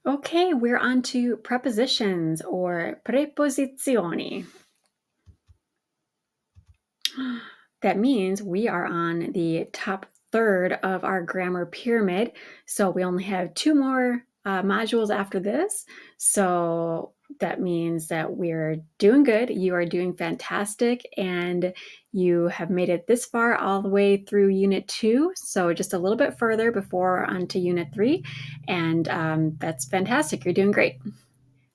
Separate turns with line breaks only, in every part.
Okay, we're on to prepositions or preposizioni. That means we are on the top third of our grammar pyramid. So we only have two more modules after this. So that means that we're doing good. You are doing fantastic. And you have made it this far all the way through Unit 2. So just a little bit further before onto Unit 3. And that's fantastic. You're doing great.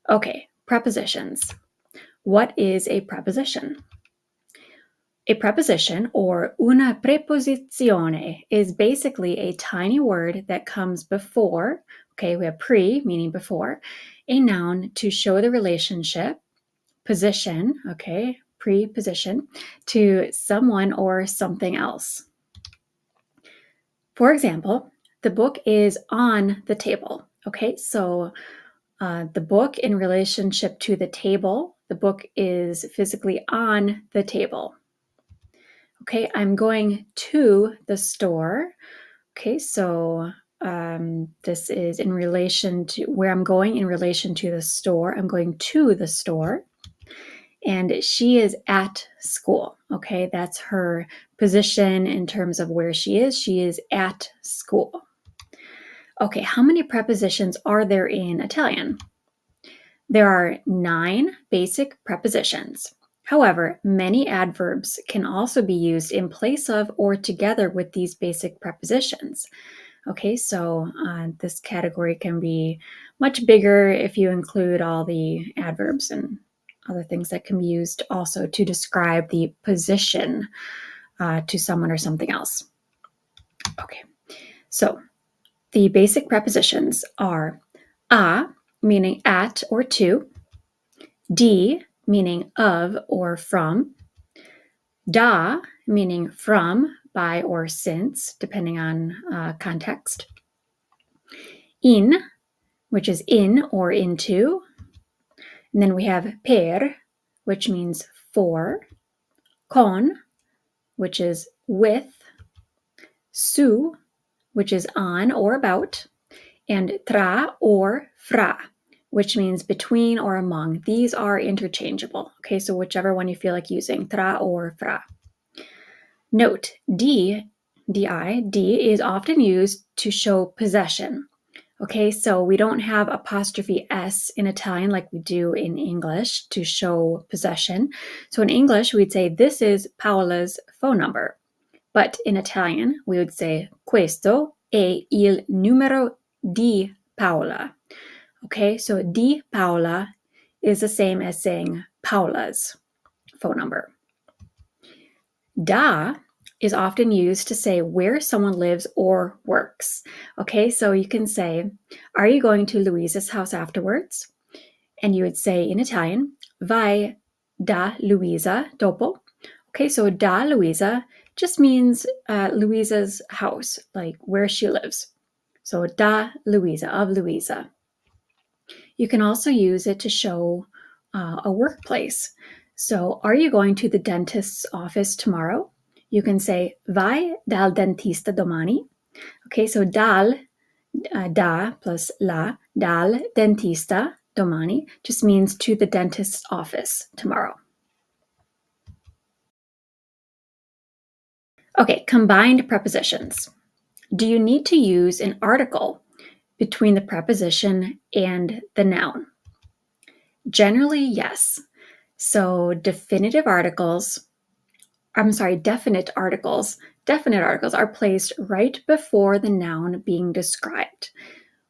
Okay, prepositions. What is a preposition? A preposition, or una preposizione, is basically a tiny word that comes before, okay, we have pre, meaning before, a noun to show the relationship, position, okay, preposition, to someone or something else. For example, the book is on the table, okay, so the book in relationship to the table, the book is physically on the table. Okay, I'm going to the store. Okay, so this is in relation to where I'm going in relation to the store. I'm going to the store. And she is at school. Okay, that's her position in terms of where she is. She is at school. Okay, how many prepositions are there in Italian? There are 9 basic prepositions. However, many adverbs can also be used in place of or together with these basic prepositions. Okay, so this category can be much bigger if you include all the adverbs and other things that can be used also to describe the position to someone or something else. Okay, so the basic prepositions are a, meaning at or to, di, meaning of or from, da, meaning from, by, or since, depending on context, in, which is in or into, and then we have per, which means for, con, which is with, su, which is on or about, and tra or fra, which means between or among. These are interchangeable. Okay, so whichever one you feel like using, tra or fra. Note, di is often used to show possession. Okay, so we don't have apostrophe S in Italian like we do in English to show possession. So in English, we'd say, this is Paola's phone number. But in Italian, we would say, questo è il numero di Paola. Okay, so di Paola is the same as saying Paola's phone number. Da is often used to say where someone lives or works. Okay, so you can say, are you going to Louisa's house afterwards? And you would say in Italian, vai da Luisa dopo. Okay, so da Luisa just means Louisa's house, like where she lives. So da Luisa, of Louisa. You can also use it to show a workplace. So, are you going to the dentist's office tomorrow? You can say, vai dal dentista domani. Okay, so da plus la, dal dentista domani just means to the dentist's office tomorrow. Okay, combined prepositions. Do you need to use an article between the preposition and the noun? Generally, yes. So definite articles are placed right before the noun being described.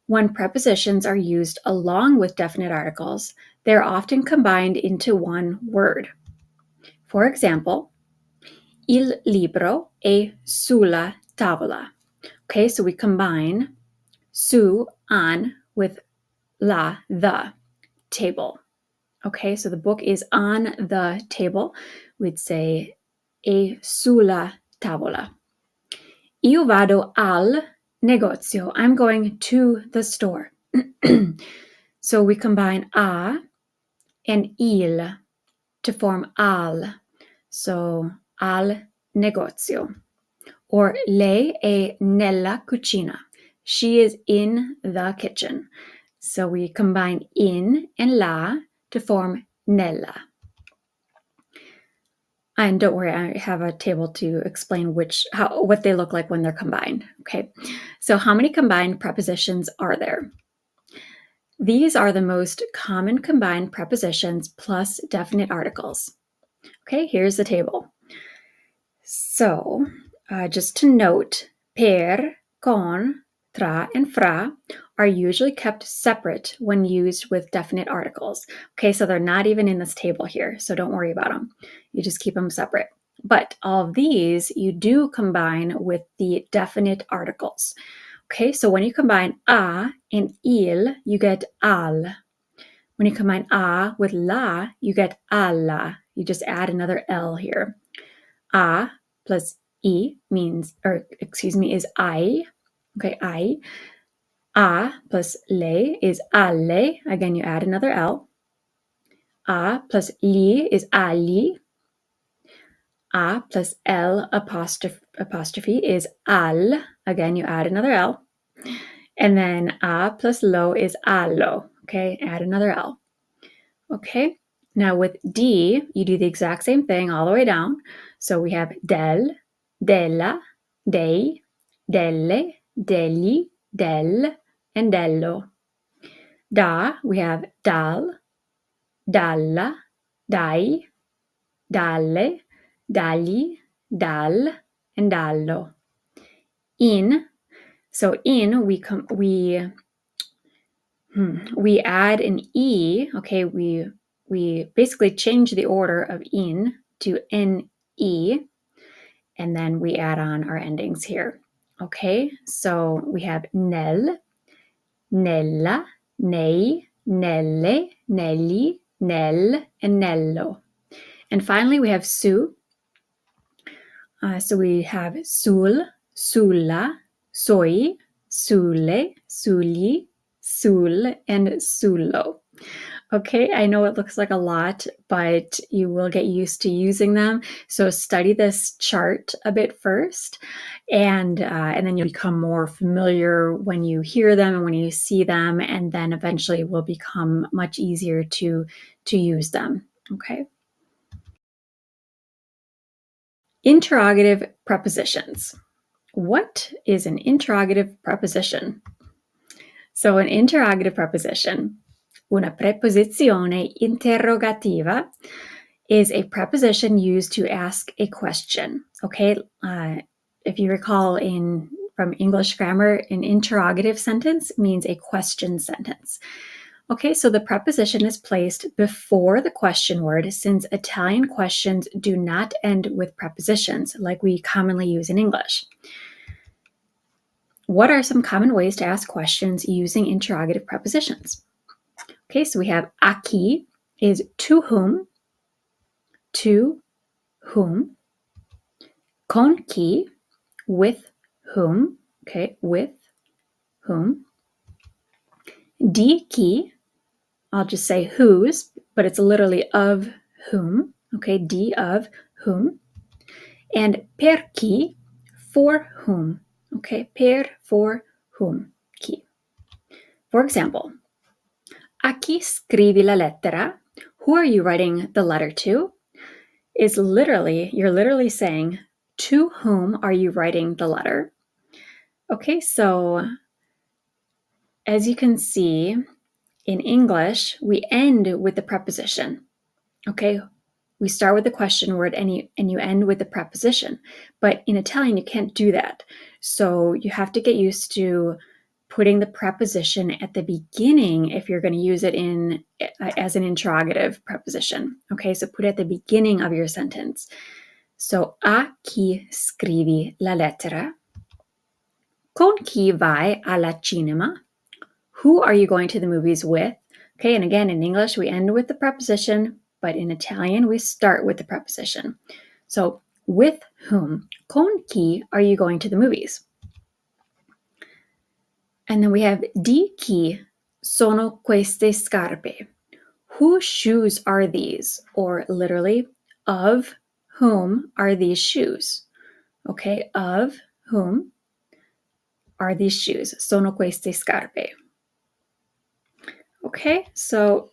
When prepositions are used along with definite articles, they're often combined into one word. For example, il libro è sulla tavola. Okay, so we combine su, on, with la, the, table. Okay, so the book is on the table. We'd say è sulla tavola. Io vado al negozio. I'm going to the store. So we combine a and il to form al. So al negozio. Or lei è nella cucina. She is in the kitchen. So we combine in and la to form nella. And don't worry, I have a table to explain what they look like when they're combined. Okay, so how many combined prepositions are there? These are the most common combined prepositions plus definite articles. Okay, here's the table. So, just to note, per, con, tra, and fra are usually kept separate when used with definite articles. Okay, so they're not even in this table here, so don't worry about them. You just keep them separate. But all of these you do combine with the definite articles. Okay, so when you combine a and il, you get al. When you combine a with la, you get alla. You just add another L here. A plus E is I. Okay, I. A plus le is alle. Again, you add another L. A plus li is ali. A plus L apostrophe is al. Again, you add another L. And then a plus lo is allo. Okay, add another L. Okay, now with D, you do the exact same thing all the way down. So we have del, della, dei, delle, degli, del, and dello. Da, we have dal, dalla, dai, dalle, dagli, dal, and dallo. In, so in we add an E, okay, we basically change the order of in to NE, and then we add on our endings here. Okay, so we have nel, nella, nei, nelle, negli, nel, and nello. And finally, we have su. So we have sul, sulla, soi, sulle, sugli, sul, and sullo. Okay, I know it looks like a lot, but you will get used to using them. So study this chart a bit first, and then you'll become more familiar when you hear them and when you see them, and then eventually will become much easier to use them. Okay. Interrogative prepositions. What is an interrogative preposition? So an interrogative preposition, una preposizione interrogativa, is a preposition used to ask a question. Okay, if you recall from English grammar, an interrogative sentence means a question sentence. Okay, so the preposition is placed before the question word since Italian questions do not end with prepositions like we commonly use in English. What are some common ways to ask questions using interrogative prepositions? Okay, so we have a chi is to whom, con chi, with whom, okay, with whom, di chi, I'll just say whose, but it's literally of whom, okay, di of whom, and per chi, for whom, okay, per, for whom, chi. For example, a chi scrivi la lettera? Who are you writing the letter to? You're literally saying, to whom are you writing the letter? Okay, so as you can see, in English, we end with the preposition. Okay, we start with the question word and you end with the preposition. But in Italian, you can't do that. So you have to get used to putting the preposition at the beginning if you're going to use it as an interrogative preposition. Okay, so put it at the beginning of your sentence. So, a chi scrivi la lettera? Con chi vai alla cinema? Who are you going to the movies with? Okay, and again, in English, we end with the preposition, but in Italian, we start with the preposition. So, with whom? Con chi are you going to the movies? And then we have di chi sono queste scarpe? Whose shoes are these? Or literally, of whom are these shoes? Okay, of whom are these shoes? Sono queste scarpe. Okay, so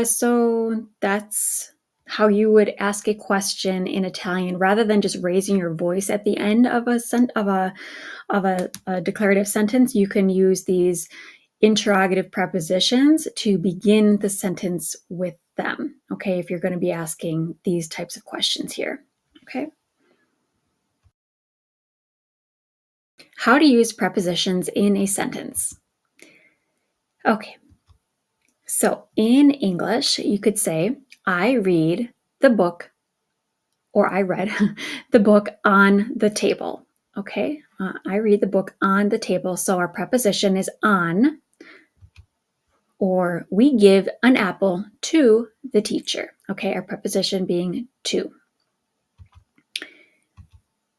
so that's how you would ask a question in Italian rather than just raising your voice at the end of a declarative sentence. You can use these interrogative prepositions to begin the sentence with them. Okay, if you're going to be asking these types of questions here. Okay. How to use prepositions in a sentence. Okay, so in English, you could say, I read the book, or I read the book on the table. Okay, I read the book on the table. So our preposition is on, or we give an apple to the teacher. Okay, our preposition being to.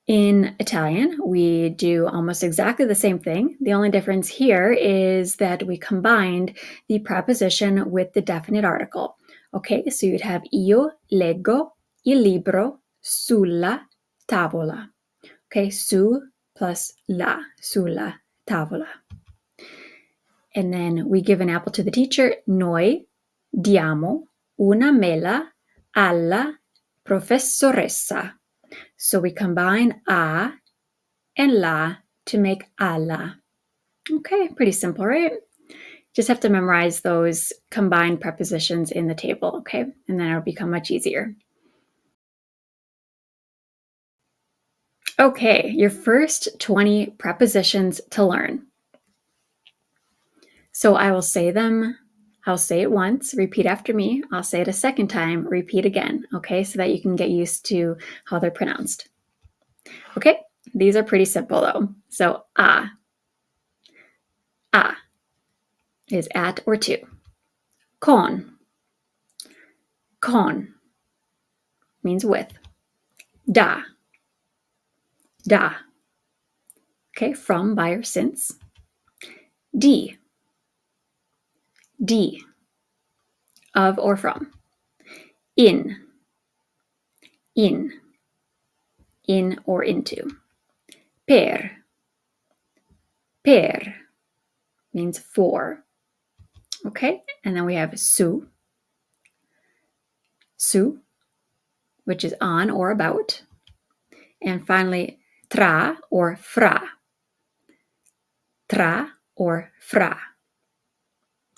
In Italian, we do almost exactly the same thing. The only difference here is that we combined the preposition with the definite article. Okay, so you'd have io leggo il libro sulla tavola. Okay, su plus la, sulla tavola. And then we give an apple to the teacher. Noi diamo una mela alla professoressa. So we combine a and la to make alla. Okay, pretty simple, right? Just have to memorize those combined prepositions in the table, okay? And then it'll become much easier. Okay, your first 20 prepositions to learn. So I will say them. I'll say it once, repeat after me. I'll say it a second time, repeat again, okay? So that you can get used to how they're pronounced. Okay, these are pretty simple though. So a is at or to. Con means with. Da, okay, from, by, or since. Di, of or from. In or into. Per means for. Okay, and then we have su, which is on or about. And finally, tra or fra,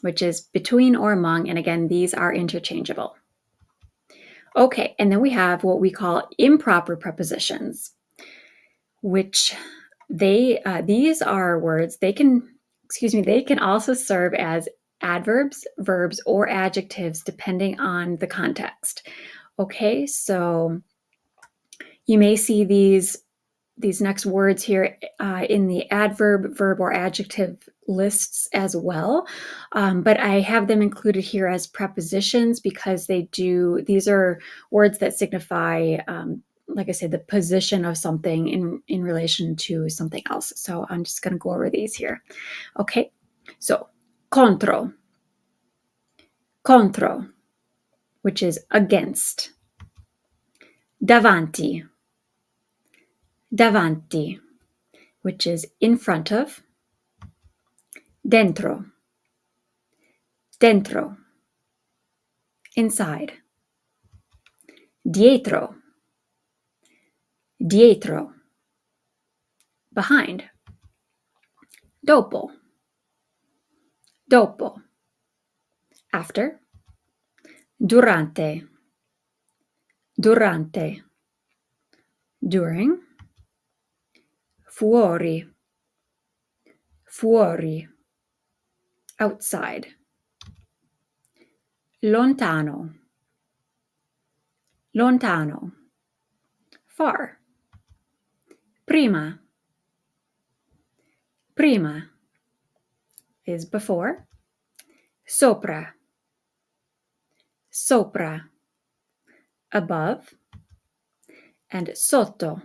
which is between or among. And again, these are interchangeable. Okay, and then we have what we call improper prepositions, which these are words, they can also serve as adverbs, verbs, or adjectives depending on the context. Okay, so you may see these next words here in the adverb, verb, or adjective lists as well. But I have them included here as prepositions because these are words that signify, like I said, the position of something in relation to something else. So I'm just going to go over these here. Okay, so contro, which is against. Davanti, which is in front of. Dentro, inside. Dietro, behind. Dopo, after. Durante, during. Fuori, outside. Lontano, far. Prima is before. Sopra, above. And sotto,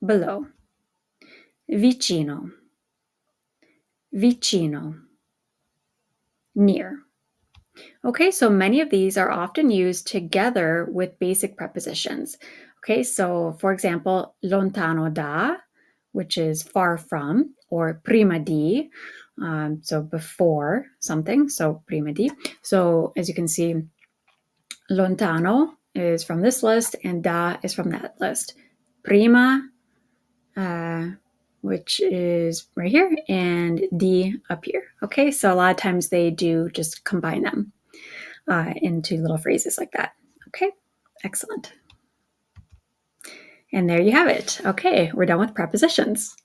below. Vicino, near. Okay, so many of these are often used together with basic prepositions. Okay, so for example, lontano da, which is far from, or prima di, so before something, so prima di. So as you can see, lontano is from this list and da is from that list. Prima, which is right here, and di up here. Okay, so a lot of times they do just combine them into little phrases like that. Okay, excellent. And there you have it. Okay, we're done with prepositions.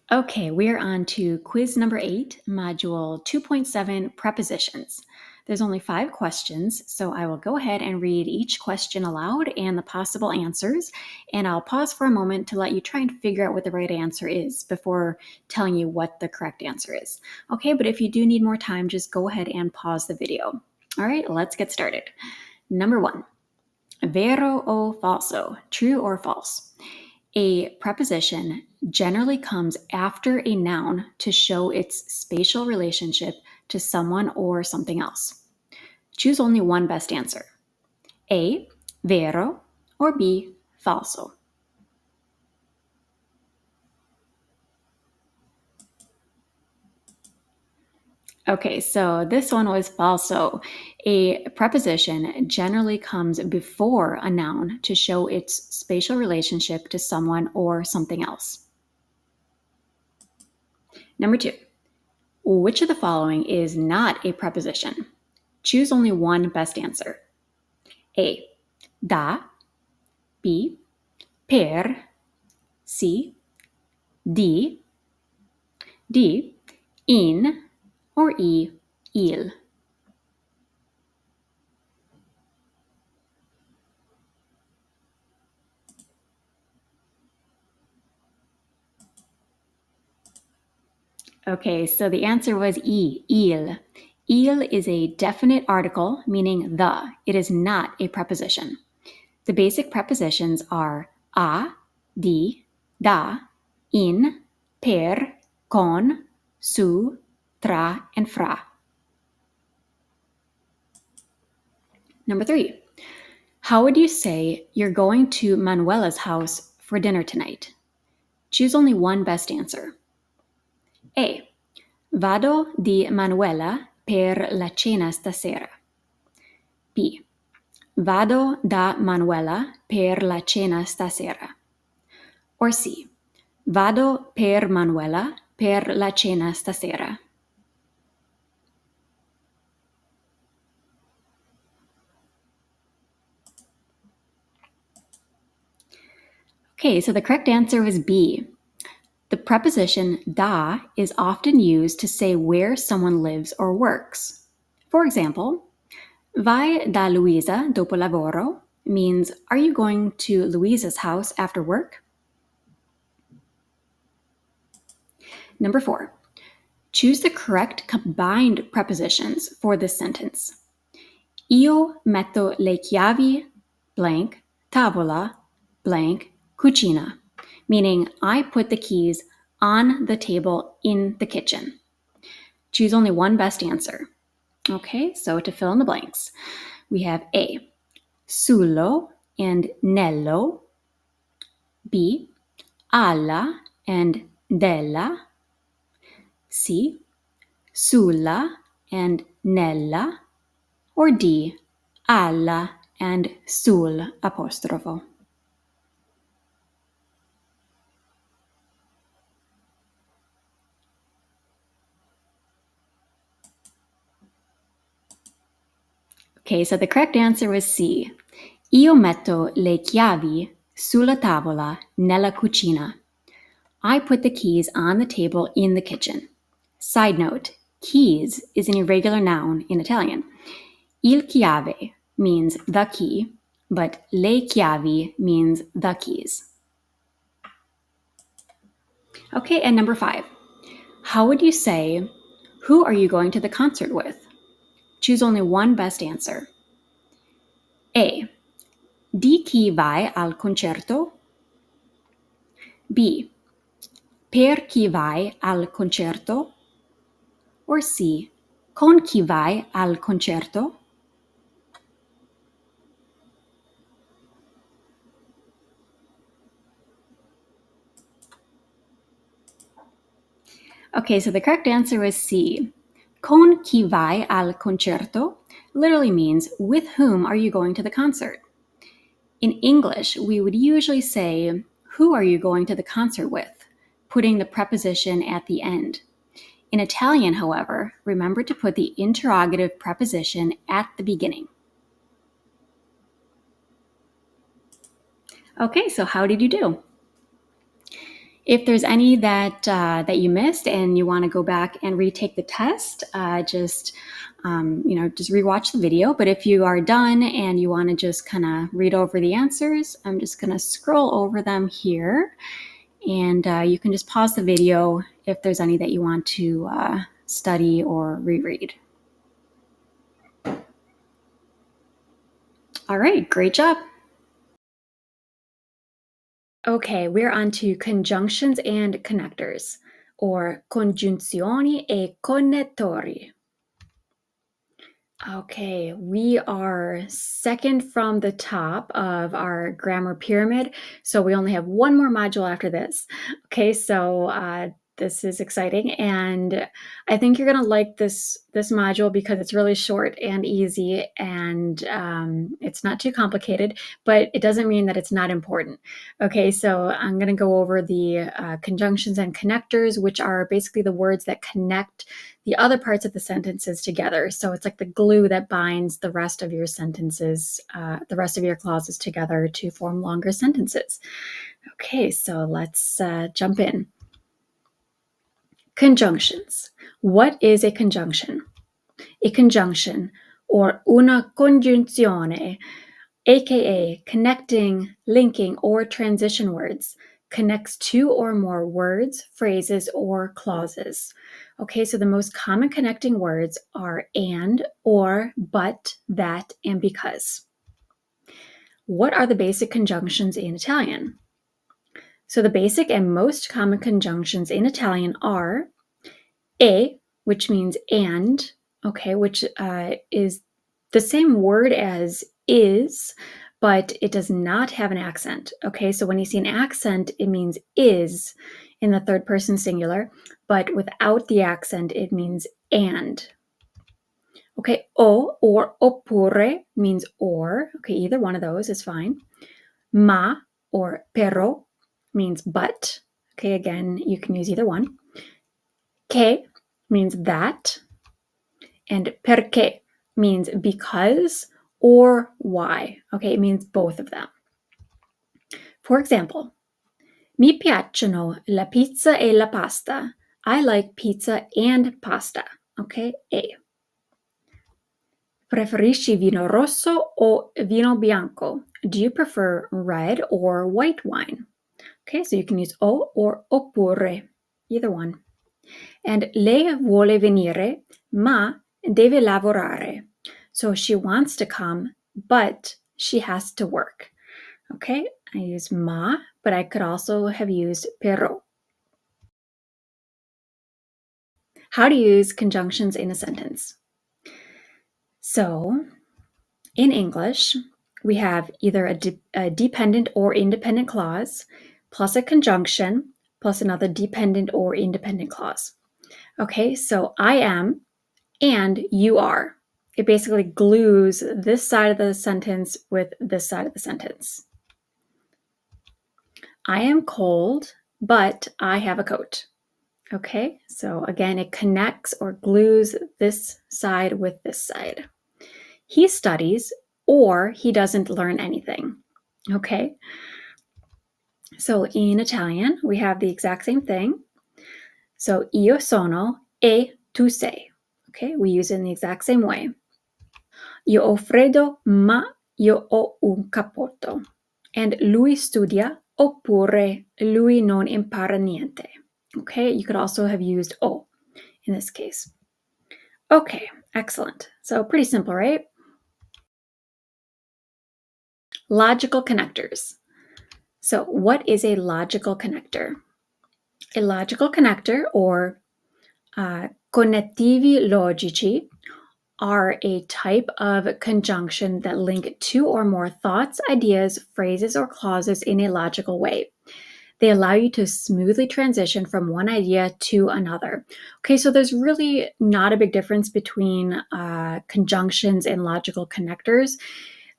Okay, we're on to quiz number 8, module 2.7, prepositions. There's only 5 questions, so I will go ahead and read each question aloud and the possible answers, and I'll pause for a moment to let you try and figure out what the right answer is before telling you what the correct answer is. Okay, but if you do need more time, just go ahead and pause the video. All right, let's get started. Number 1, vero o falso, true or false? A preposition generally comes after a noun to show its spatial relationship to someone or something else. Choose only one best answer. A, vero, or B, falso. Okay, so this one was falso. A preposition generally comes before a noun to show its spatial relationship to someone or something else. Number 2, which of the following is not a preposition? Choose only one best answer. A, da, B, per, C, di, D, in, or E, il. Okay, so the answer was E, il. Il is a definite article meaning the. It is not a preposition. The basic prepositions are a, di, da, in, per, con, su, tra, and fra. Number 3, how would you say you're going to Manuela's house for dinner tonight? Choose only one best answer. A, vado di Manuela per la cena stasera. B, vado da Manuela per la cena stasera. Or C, vado per Manuela per la cena stasera. Okay, so the correct answer was B. The preposition da is often used to say where someone lives or works. For example, vai da Luisa dopo lavoro means, are you going to Louisa's house after work? Number 4, choose the correct combined prepositions for this sentence. Io metto le chiavi blank tavola blank cucina, meaning I put the keys on the table in the kitchen. Choose only one best answer. Okay, so to fill in the blanks, we have A, sullo and nello, B, alla and della, C, sulla and nella, or D, alla and sul apostrofo. Okay, so the correct answer was C. Io metto le chiavi sulla tavola nella cucina. I put the keys on the table in the kitchen. Side note, keys is an irregular noun in Italian. Il chiave means the key, but le chiavi means the keys. Okay, and number 5. How would you say, who are you going to the concert with? Choose only one best answer. A, di chi vai al concerto? B, per chi vai al concerto? Or C, con chi vai al concerto? Okay, so the correct answer is C. Con chi vai al concerto literally means with whom are you going to the concert? In English, we would usually say, who are you going to the concert with? Putting the preposition at the end. In Italian, however, remember to put the interrogative preposition at the beginning. Okay, so how did you do? If there's any that you missed and you want to go back and retake the test, just rewatch the video. But if you are done and you want to just kind of read over the answers, I'm just going to scroll over them here, and you can just pause the video if there's any that you want to study or reread. All right, great job. Okay, we're on to conjunctions and connectors, or congiunzioni e connettori. Okay, we are second from the top of our grammar pyramid, so we only have one more module after this. Okay, so this is exciting, and I think you're gonna like this module because it's really short and easy, and it's not too complicated, but it doesn't mean that it's not important. Okay, so I'm gonna go over the conjunctions and connectors, which are basically the words that connect the other parts of the sentences together. So it's like the glue that binds the rest of your sentences, the rest of your clauses together to form longer sentences. Okay, so let's jump in. Conjunctions. What is a conjunction? A conjunction, or una congiunzione, aka connecting, linking, or transition words, connects two or more words, phrases, or clauses. Okay, so the most common connecting words are and, or, but, that, and because. What are the basic conjunctions in Italian? So the basic and most common conjunctions in Italian are e, which means and, okay, which is the same word as is, but it does not have an accent. Okay, so when you see an accent, it means is in the third person singular, but without the accent, it means and. Okay, o or oppure means or. Okay, either one of those is fine. Ma or però means but. Okay, again, you can use either one. Che means that. And perché means because or why. Okay, it means both of them. For example, mi piacciono la pizza e la pasta. I like pizza and pasta. Okay, A. Preferisci vino rosso o vino bianco? Do you prefer red or white wine? Okay, so you can use o or oppure, either one. And lei vuole venire, ma deve lavorare. So she wants to come, but she has to work. Okay, I use ma, but I could also have used però. How to use conjunctions in a sentence. So, in English, we have either a dependent or independent clause, plus a conjunction, plus another dependent or independent clause. Okay, so I am and you are. It basically glues this side of the sentence with this side of the sentence. I am cold, but I have a coat. Okay, so again, it connects or glues this side with this side. He studies or he doesn't learn anything. Okay, so in Italian, we have the exact same thing. So io sono e tu sei. Okay, we use it in the exact same way. Io ho freddo, ma io ho un cappotto. And lui studia oppure lui non impara niente. Okay, you could also have used o in this case. Okay, excellent. So pretty simple, right? Logical connectors. So what is a logical connector? A logical connector, or connettivi logici, are a type of conjunction that link two or more thoughts, ideas, phrases, or clauses in a logical way. They allow you to smoothly transition from one idea to another. Okay, so there's really not a big difference between conjunctions and logical connectors.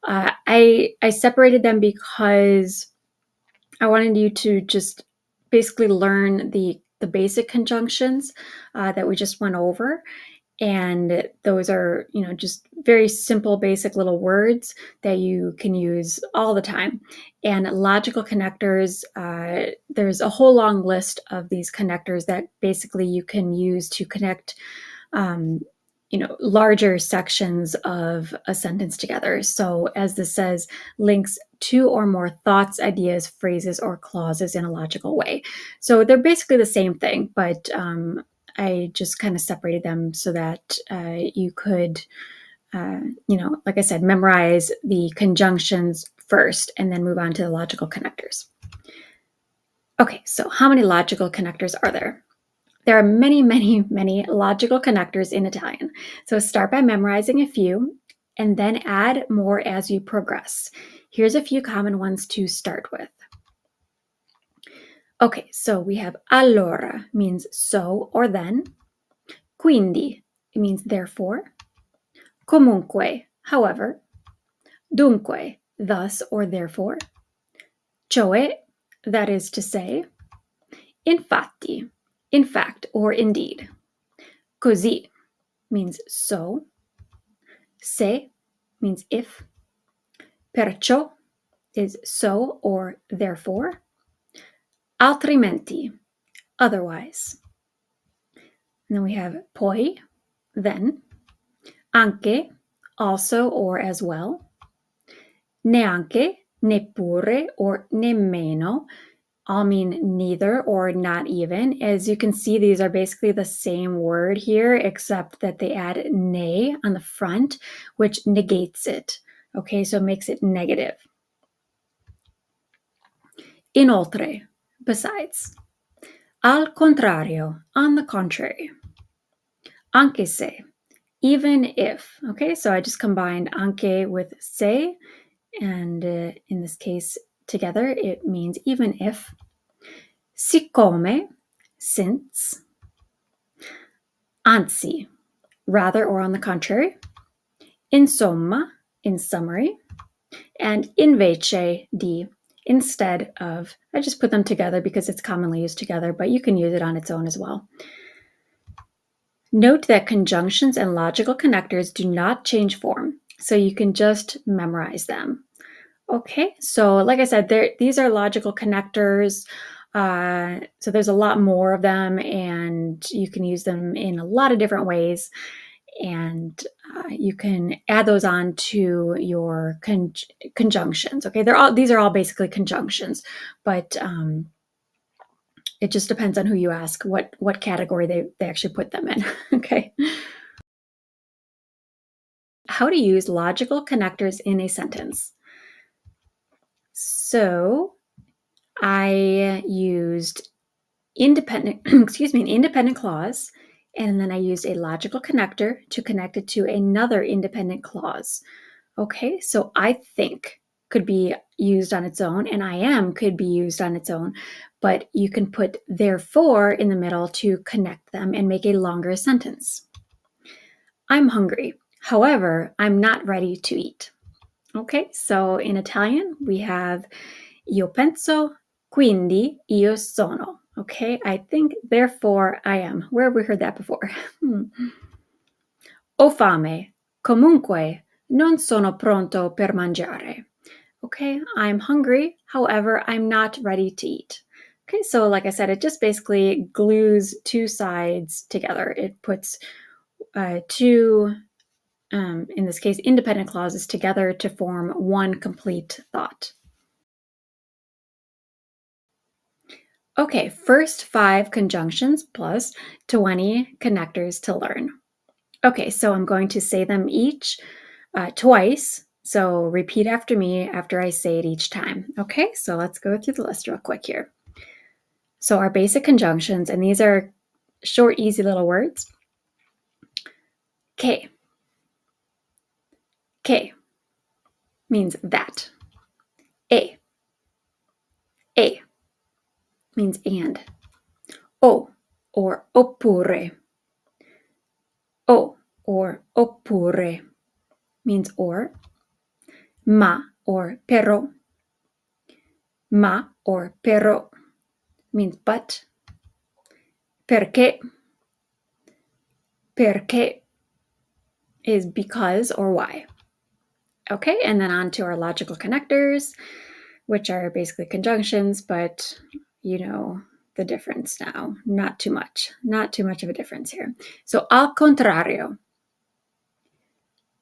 I separated them because I wanted you to just basically learn the basic conjunctions that we just went over. And those are, just very simple, basic little words that you can use all the time. And logical connectors, there's a whole long list of these connectors that basically you can use to connect um, larger sections of a sentence together. So, as this says, links two or more thoughts, ideas, phrases, or clauses in a logical way. So, they're basically the same thing, but I just kind of separated them so that you could, like I said, memorize the conjunctions first and then move on to the logical connectors. Okay, so how many logical connectors are there? There are many, many, many logical connectors in Italian. So start by memorizing a few and then add more as you progress. Here's a few common ones to start with. Okay, so we have allora, means so or then. Quindi, it means therefore. Comunque, however. Dunque, thus or therefore. Cioè, that is to say. Infatti, in fact or indeed. Così means so. Se means if. Perciò is so or therefore. Altrimenti, otherwise. And then we have poi, then. Anche, also or as well. Neanche, neppure, or nemmeno all mean neither or not even. As you can see, these are basically the same word here, except that they add ne on the front, which negates it. Okay, so it makes it negative. Inoltre, besides. Al contrario, on the contrary. Anche se, even if. Okay, so I just combined anche with se, and in this case, together, it means even if. Siccome, since. Anzi, rather or on the contrary. Insomma, in summary. And invece di, instead of. I just put them together because it's commonly used together, but you can use it on its own as well. Note that conjunctions and logical connectors do not change form, so you can just memorize them. Okay, so like I said, these are logical connectors. So there's a lot more of them, and you can use them in a lot of different ways. And you can add those on to your conjunctions. Okay, these are all basically conjunctions, but it just depends on who you ask what category they actually put them in. Okay. How to use logical connectors in a sentence. So I used an independent clause, and then I used a logical connector to connect it to another independent clause. Okay, so I think could be used on its own, and I am could be used on its own, but you can put therefore in the middle to connect them and make a longer sentence. I'm hungry. However, I'm not ready to eat. Okay, so in Italian, we have io penso, quindi io sono. Okay, I think, therefore I am. Where have we heard that before? Ho fame, comunque non sono pronto per mangiare. Okay, I'm hungry, however, I'm not ready to eat. Okay, so like I said, it just basically glues two sides together. It puts two, in this case, independent clauses together to form one complete thought. Okay, first 5 conjunctions plus 20 connectors to learn. Okay, so I'm going to say them each twice. So repeat after me after I say it each time. Okay, so let's go through the list real quick here. So our basic conjunctions, and these are short, easy little words. Che. Che means that. E. E. means and. O or oppure. O or oppure means or. Ma or però. Ma or però means but. Perché. Perché is because or why. Okay, and then on to our logical connectors, which are basically conjunctions, but you know the difference now. Not too much of a difference here. So al contrario.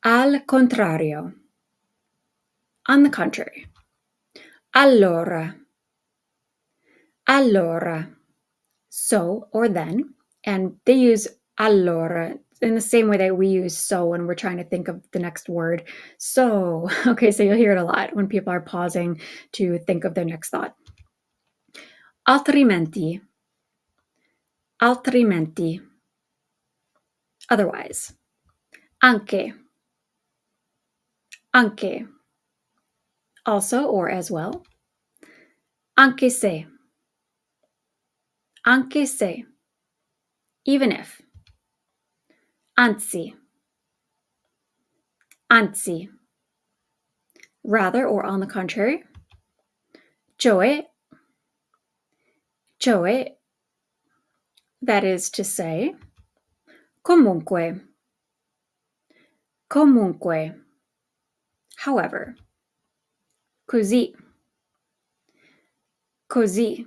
Al contrario. On the contrary. Allora. Allora. So or then. And they use allora in the same way that we use so when we're trying to think of the next word. So, okay, so you'll hear it a lot when people are pausing to think of their next thought. Altrimenti. Altrimenti. Otherwise. Anche. Anche. Also or as well. Anche se. Anche se. Even if. Anzi. Anzi. Rather or on the contrary. Cioè. Cioè. That is to say. Comunque. Comunque. However. Così. Così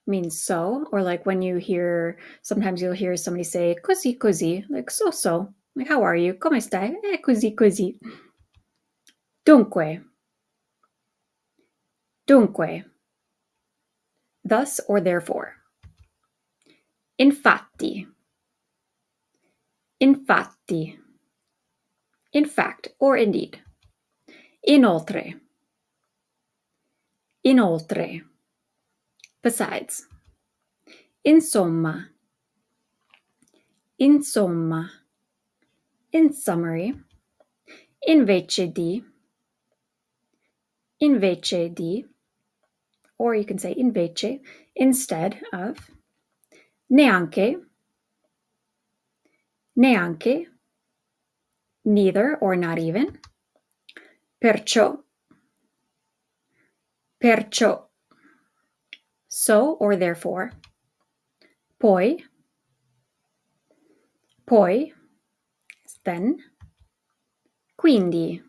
means so, or like when you hear, sometimes you'll hear somebody say così così, like so. Like, how are you? Come stai? Così così. Dunque. Dunque. Thus or therefore. Infatti. Infatti. In fact or indeed. Inoltre. Inoltre. Besides. Insomma. Insomma. In summary. Invece di. Invece di. Or you can say invece, instead of. Neanche. Neanche. Neither or not even. Perciò. Perciò. So or therefore. Poi. Poi. Then. Quindi.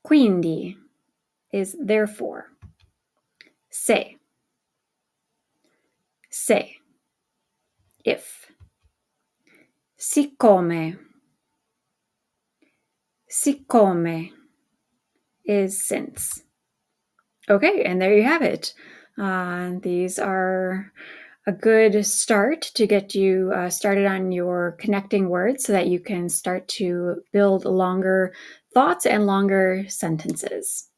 Quindi is therefore. Se. Se. If. Siccome. Siccome is since. Okay, and there you have it. These are a good start to get you started on your connecting words so that you can start to build longer thoughts and longer sentences.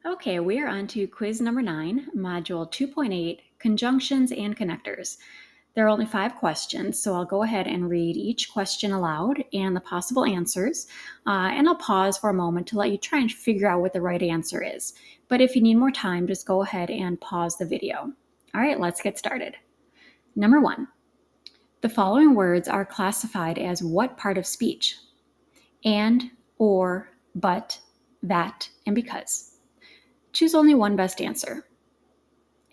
Okay, we are on to quiz number 9, module 2.8, conjunctions and connectors. There are only 5 questions, so I'll go ahead and read each question aloud and the possible answers, and I'll pause for a moment to let you try and figure out what the right answer is. But if you need more time, just go ahead and pause the video. All right, let's get started. Number 1, the following words are classified as what part of speech? And, or, but, that, and because. Choose only one best answer.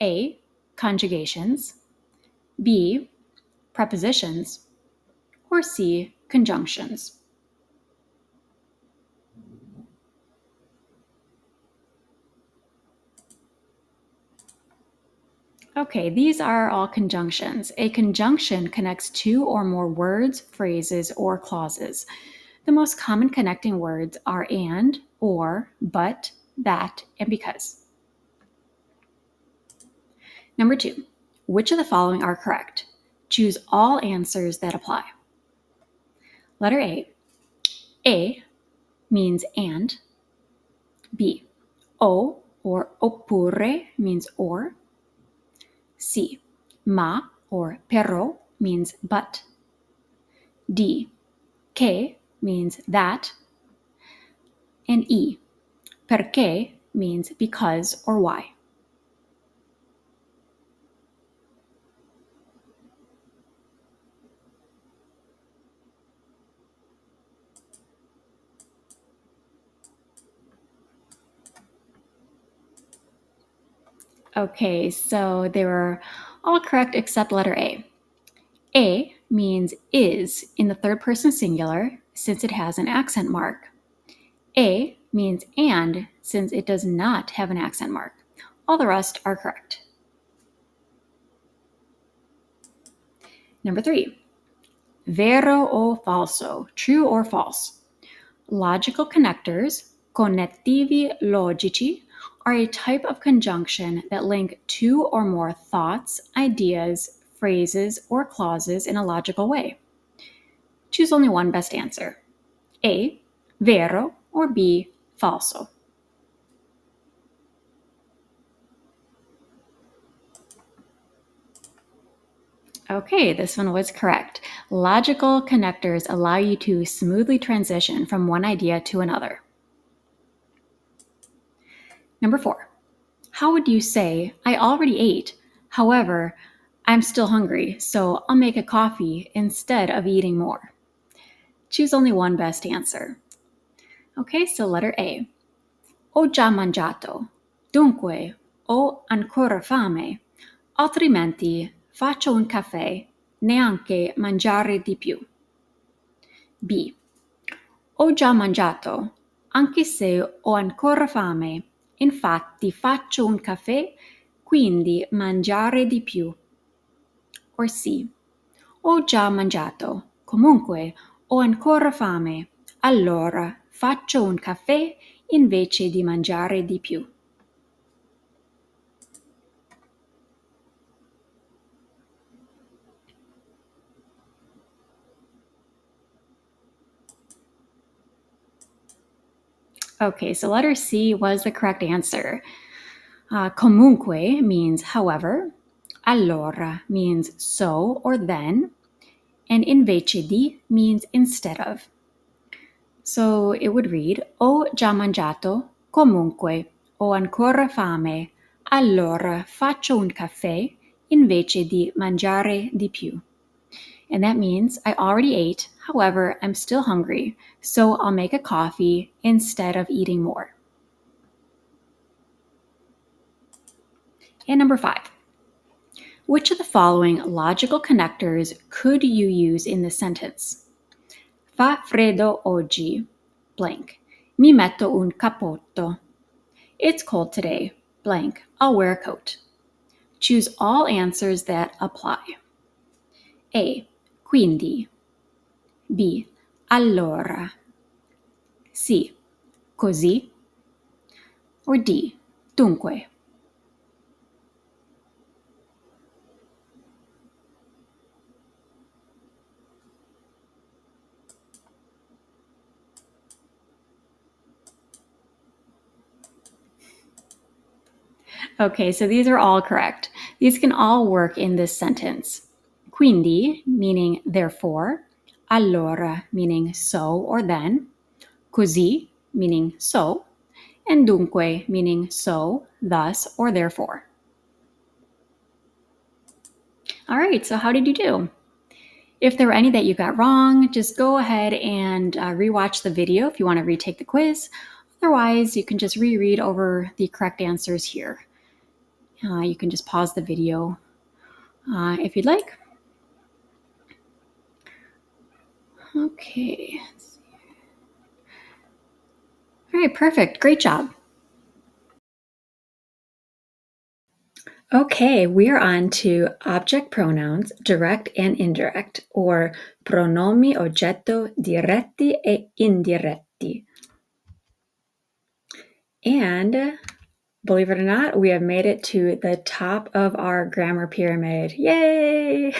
A, conjugations, B, prepositions, or C, conjunctions. Okay, these are all conjunctions. A conjunction connects 2 or more words, phrases, or clauses. The most common connecting words are and, or, but, that, and because. Number 2, which of the following are correct? Choose all answers that apply. Letter A. A means and. B. O or oppure means or. C. Ma or però means but. D. Che means that. And E. Perché means because or why. Okay, so they were all correct except letter A. A means is in the third person singular since it has an accent mark. A means and since it does not have an accent mark. All the rest are correct. Number 3, vero o falso, true or false. Logical connectors, connettivi logici, are a type of conjunction that link two or more thoughts, ideas, phrases, or clauses in a logical way. Choose only one best answer. A, vero, or B, falso. Okay, this one was correct. Logical connectors allow you to smoothly transition from one idea to another. Number 4, how would you say, I already ate, however, I'm still hungry, so I'll make a coffee instead of eating more? Choose only one best answer. Okay, so letter A. Ho già mangiato, dunque ho ancora fame, altrimenti faccio un caffè, neanche mangiare di più. B. Ho già mangiato, anche se ho ancora fame, infatti faccio un caffè, quindi mangiare di più. Or C. Ho già mangiato, comunque ho ancora fame, allora faccio un caffè invece di mangiare di più. Okay, so letter C was the correct answer. Comunque means however, allora means so or then, and invece di means instead of. So it would read, ho già mangiato, comunque ho ancora fame, allora faccio un caffè invece di mangiare di più. And that means I already ate, however, I'm still hungry, so I'll make a coffee instead of eating more. And number 5, which of the following logical connectors could you use in this sentence? Fa freddo oggi, blank. Mi metto un cappotto. It's cold today, blank. I'll wear a coat. Choose all answers that apply. A. Quindi. B. Allora. C. Così. Or D. Dunque. Okay, so these are all correct. These can all work in this sentence. Quindi, meaning therefore. Allora, meaning so or then. Così, meaning so. And dunque, meaning so, thus, or therefore. All right, so how did you do? If there were any that you got wrong, just go ahead and rewatch the video if you want to retake the quiz. Otherwise, you can just reread over the correct answers here. You can just pause the video if you'd like. Okay. All right, perfect. Great job. Okay, we are on to object pronouns, direct and indirect, or pronomi oggetto diretti e indiretti. And believe it or not, we have made it to the top of our grammar pyramid. Yay!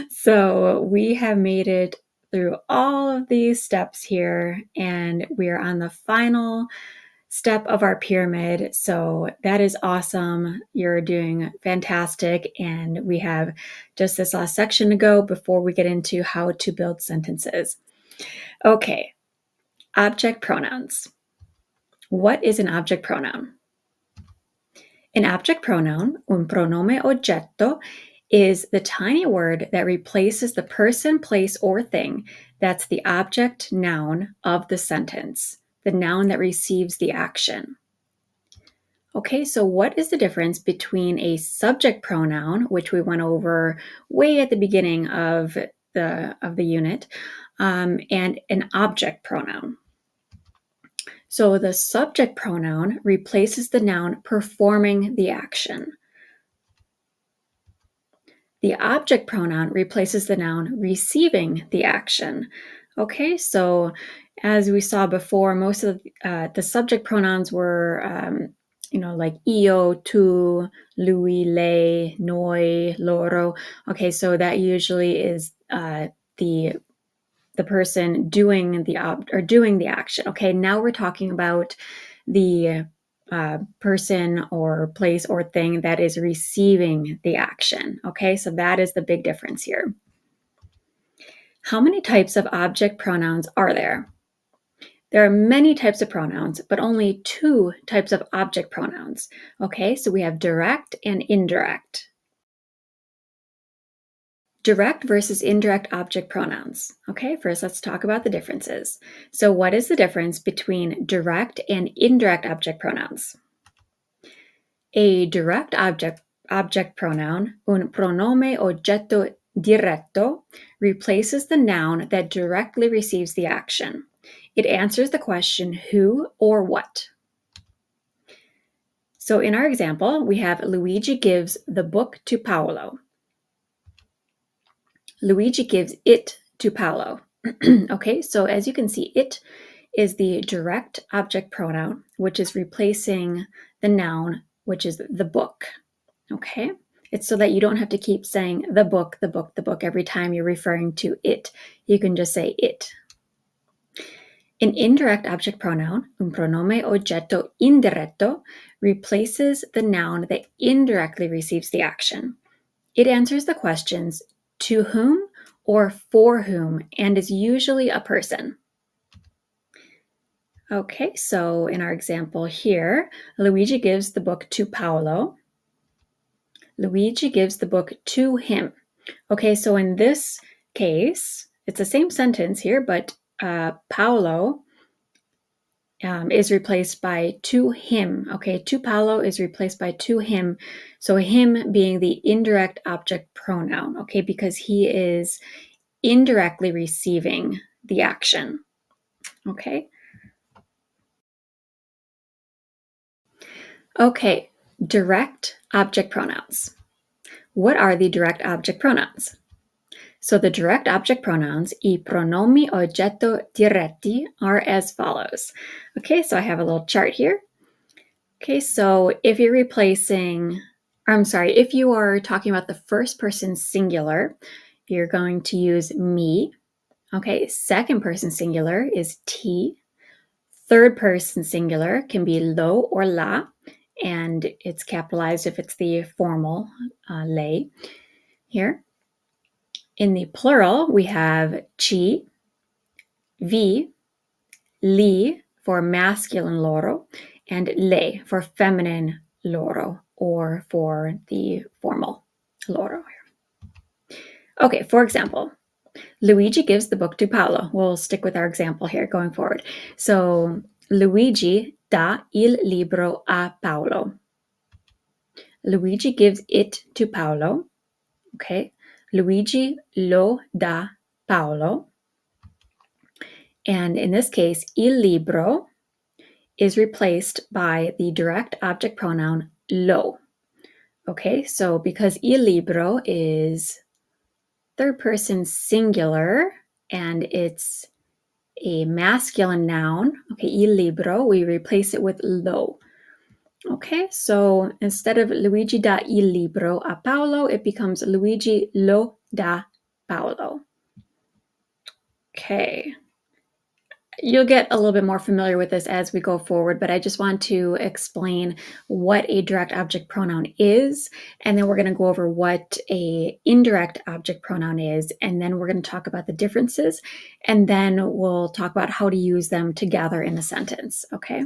So we have made it through all of these steps here, and we are on the final step of our pyramid. So that is awesome. You're doing fantastic. And we have just this last section to go before we get into how to build sentences. Okay, object pronouns. What is an object pronoun? An object pronoun, un pronome oggetto, is the tiny word that replaces the person, place, or thing that's the object noun of the sentence, the noun that receives the action. Okay, so what is the difference between a subject pronoun, which we went over way at the beginning of the unit, and an object pronoun? So the subject pronoun replaces the noun performing the action. The object pronoun replaces the noun receiving the action. Okay, so as we saw before, most of the subject pronouns were, like io, tu, lui, lei, noi, loro. Okay, so that usually is the person doing doing the action. Okay, now we're talking about the person or place or thing that is receiving the action. Okay, so that is the big difference here. How many types of object pronouns are there? There are many types of pronouns, but only 2 types of object pronouns. Okay, so we have direct and indirect. Direct versus indirect object pronouns. Okay, first let's talk about the differences. So what is the difference between direct and indirect object pronouns? A direct object pronoun, un pronome oggetto diretto, replaces the noun that directly receives the action. It answers the question who or what. So in our example, we have Luigi gives the book to Paolo. Luigi gives it to Paolo. Okay, so as you can see, it is the direct object pronoun, which is replacing the noun, which is the book. Okay, it's so that you don't have to keep saying the book, the book, the book every time you're referring to it. You can just say it. An indirect object pronoun, un pronome oggetto indiretto, replaces the noun that indirectly receives the action. It answers the questions to whom or for whom and is usually a person. Okay, so in our example here, Luigi gives the book to Paolo. Luigi gives the book to him. Okay, so in this case, it's the same sentence here, but Paolo is replaced by to him. Okay, to Paolo is replaced by to him. So him being the indirect object pronoun, okay, because he is indirectly receiving the action. Okay. Okay, direct object pronouns. What are the direct object pronouns? So the direct object pronouns, I pronomi oggetto diretti, are as follows. Okay, so I have a little chart here. Okay, so if you're if you are talking about the first person singular, you're going to use me. Okay, second person singular is ti. Third person singular can be lo or la, and it's capitalized if it's the formal lei here. In the plural, we have chi, vi, li for masculine loro, and lei for feminine loro, or for the formal loro. Okay, for example, Luigi gives the book to Paolo. We'll stick with our example here going forward. So Luigi dà il libro a Paolo. Luigi gives it to Paolo. Okay. Luigi lo dà Paolo. And in this case, il libro is replaced by the direct object pronoun lo. Okay, so because il libro is third person singular and it's a masculine noun, okay, il libro, we replace it with lo. Okay, so instead of Luigi dà il libro a Paolo, it becomes Luigi lo dà Paolo. Okay. You'll get a little bit more familiar with this as we go forward, but I just want to explain what a direct object pronoun is, and then we're going to go over what a indirect object pronoun is, and then we're going to talk about the differences, and then we'll talk about how to use them together in a sentence, okay?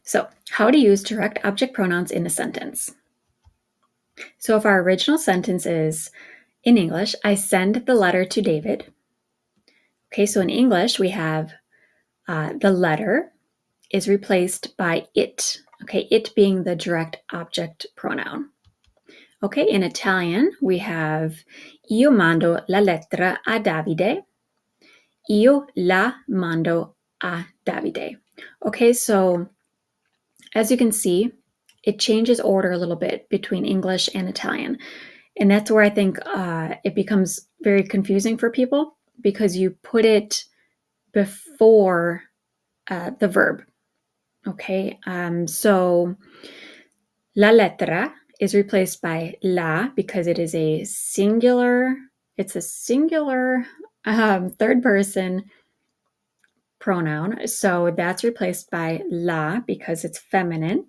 So, how to use direct object pronouns in a sentence. So, if our original sentence is, in English, I send the letter to David. Okay, so in English, we have the letter is replaced by it. Okay, it being the direct object pronoun. Okay, in Italian, we have io mando la lettera a Davide. Io la mando a Davide. Okay, so as you can see, it changes order a little bit between English and Italian. And that's where I think it becomes very confusing for people because you put it before the verb. Okay, so la lettera is replaced by la because it is a singular, it's a singular third person pronoun. So that's replaced by la because it's feminine.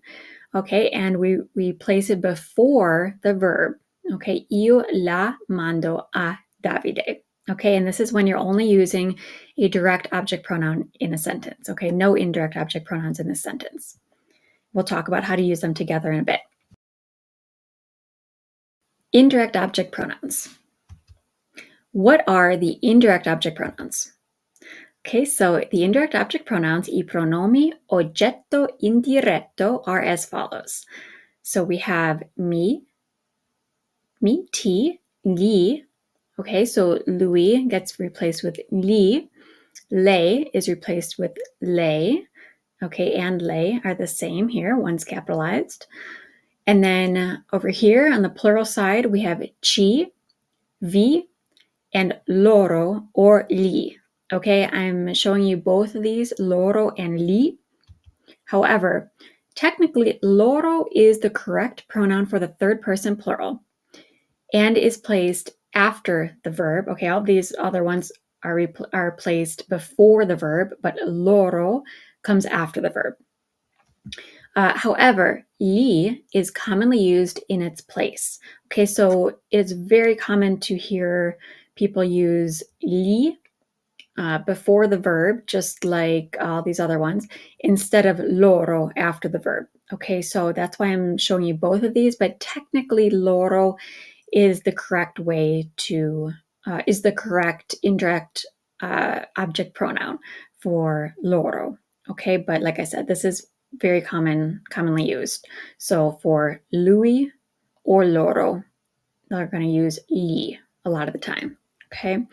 Okay, and we place it before the verb. Okay, io la mando a Davide. Okay, and this is when you're only using a direct object pronoun in a sentence. Okay, no indirect object pronouns in this sentence. We'll talk about how to use them together in a bit. Indirect object pronouns. What are the indirect object pronouns? Okay, so the indirect object pronouns, I pronomi oggetto indiretto, are as follows. So we have me, ti, gli. Okay, so lui gets replaced with li. Lei is replaced with lei. Okay, and lei are the same here. One's capitalized. And then over here on the plural side, we have ci, vi, and loro or li. Okay, I'm showing you both of these, loro and li. However, technically, loro is the correct pronoun for the third person plural and is placed after the verb. Okay, all these other ones are placed before the verb, but loro comes after the verb. However, li is commonly used in its place. Okay, so it's very common to hear people use li before the verb, just like all these other ones, instead of loro after the verb. Okay, so that's why I'm showing you both of these, but technically loro is the correct way to, is the correct indirect object pronoun for loro. Okay, but like I said, this is very commonly used. So for lui or loro, they're going to use li a lot of the time. Okay.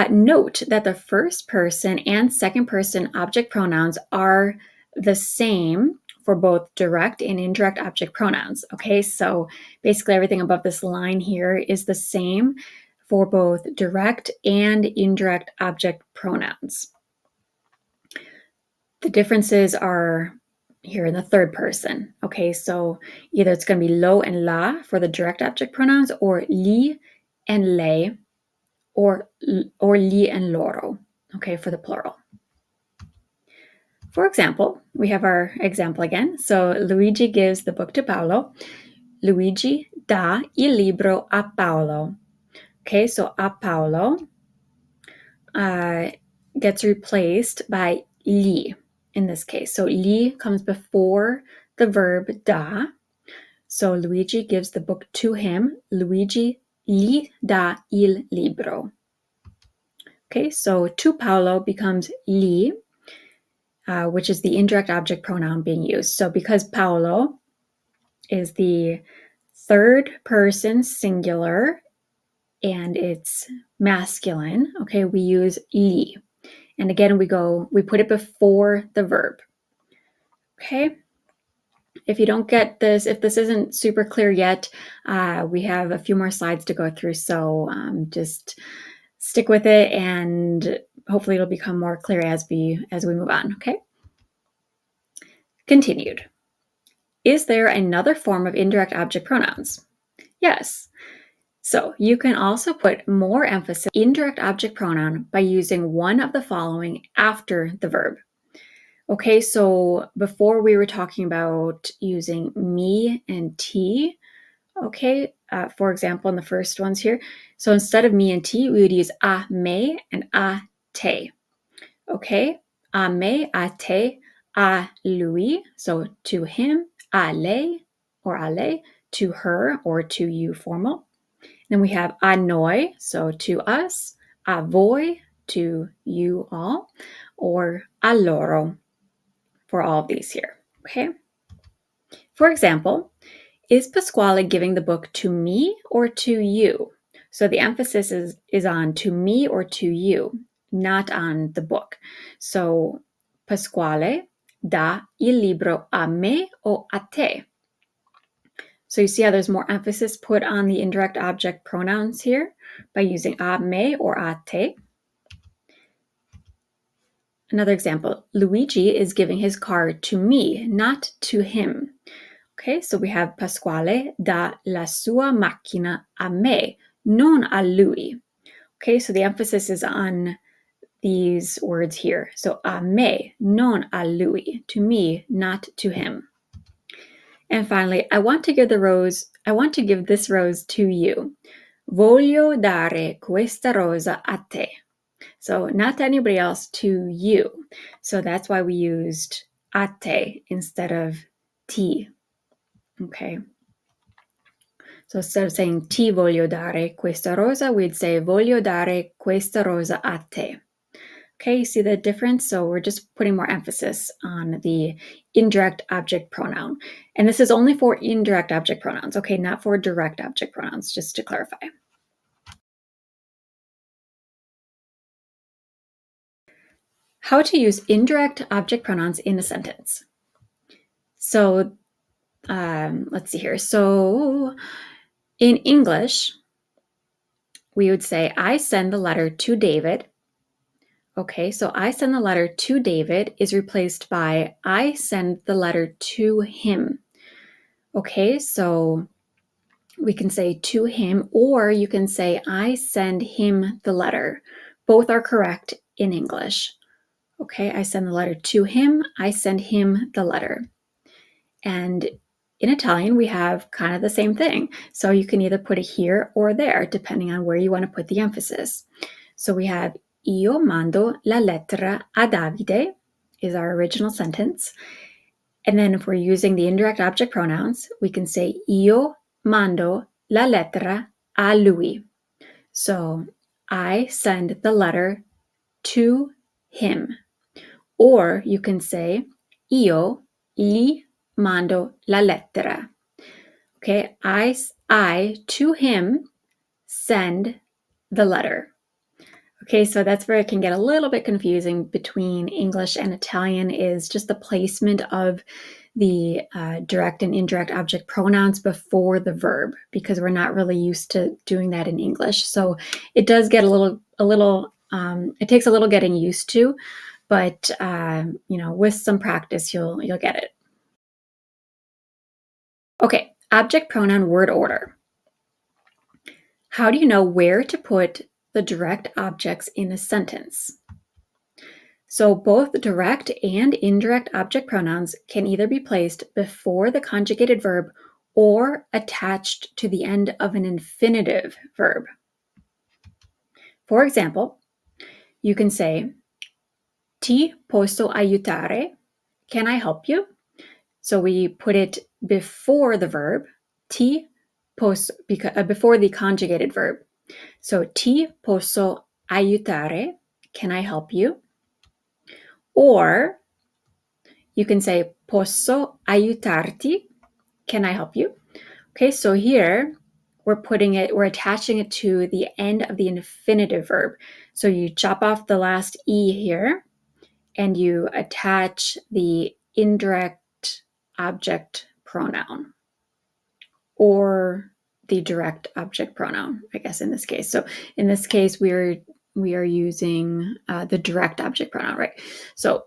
Note that the first person and second person object pronouns are the same for both direct and indirect object pronouns. Okay, so basically everything above this line here is the same for both direct and indirect object pronouns. The differences are here in the third person. Okay, so either it's going to be lo and la for the direct object pronouns, or li and lei, or li and loro, okay, for the plural. For example, we have our example again. So Luigi gives the book to Paolo. Luigi dà il libro a Paolo. Okay, so a Paolo gets replaced by li in this case. So li comes before the verb dà. So Luigi gives the book to him. Luigi gli dà il libro. Okay, so to Paolo becomes li, which is the indirect object pronoun being used. So because Paolo is the third person singular and it's masculine, okay, we use li. And again, we put it before the verb. Okay. If you don't get this, if this isn't super clear yet, we have a few more slides to go through. So just stick with it and hopefully it'll become more clear as we move on, okay? Continued. Is there another form of indirect object pronouns? Yes. So you can also put more emphasis on indirect object pronoun by using one of the following after the verb. Okay, so before we were talking about using me and ti, okay, for example, in the first ones here. So instead of me and ti, we would use a me and a te. Okay, a me, a te, a lui, so to him, a lei or a lei, to her or to you formal. Then we have a noi, so to us, a voi, to you all, or a loro for all of these here, okay? For example, is Pasquale giving the book to me or to you? So the emphasis is on to me or to you, not on the book. So Pasquale dà il libro a me o a te? So you see how there's more emphasis put on the indirect object pronouns here by using a me or a te. Another example, Luigi is giving his car to me, not to him. Okay, so we have Pasquale dà la sua macchina a me, non a lui. Okay, so the emphasis is on these words here. So a me, non a lui, to me, not to him. And finally, I want to give this rose to you. Voglio dare questa rosa a te. So not to anybody else, to you. So that's why we used a te instead of ti. Okay. So instead of saying ti voglio dare questa rosa, we'd say voglio dare questa rosa a te. Okay, you see the difference? So we're just putting more emphasis on the indirect object pronoun. And this is only for indirect object pronouns, okay, not for direct object pronouns, just to clarify. How to use indirect object pronouns in a sentence. So let's see here. So in English, we would say, I send the letter to David. Okay, so I send the letter to David is replaced by I send the letter to him. Okay, so we can say to him, or you can say I send him the letter. Both are correct in English. Okay, I send the letter to him, I send him the letter. And in Italian, we have kind of the same thing. So you can either put it here or there, depending on where you want to put the emphasis. So we have Io mando la lettera a Davide is our original sentence. And then if we're using the indirect object pronouns, we can say Io mando la lettera a lui. So I send the letter to him. Or you can say Io gli mando la lettera. Okay, I to him send the letter. Okay, so that's where it can get a little bit confusing between English and Italian, is just the placement of the direct and indirect object pronouns before the verb, because we're not really used to doing that in English. So it does get it takes a little getting used to, but with some practice, you'll get it. Okay, object pronoun word order. How do you know where to put the direct objects in a sentence? So both direct and indirect object pronouns can either be placed before the conjugated verb or attached to the end of an infinitive verb. For example, you can say, Ti posso aiutare? Can I help you? So we put it before the verb, ti posso, before the conjugated verb. So ti posso aiutare? Can I help you? Or you can say posso aiutarti? Can I help you? Okay, so here we're attaching it to the end of the infinitive verb. So you chop off the last E here and you attach the indirect object pronoun or the direct object pronoun, I guess, in this case. So in this case, we are using the direct object pronoun, right? So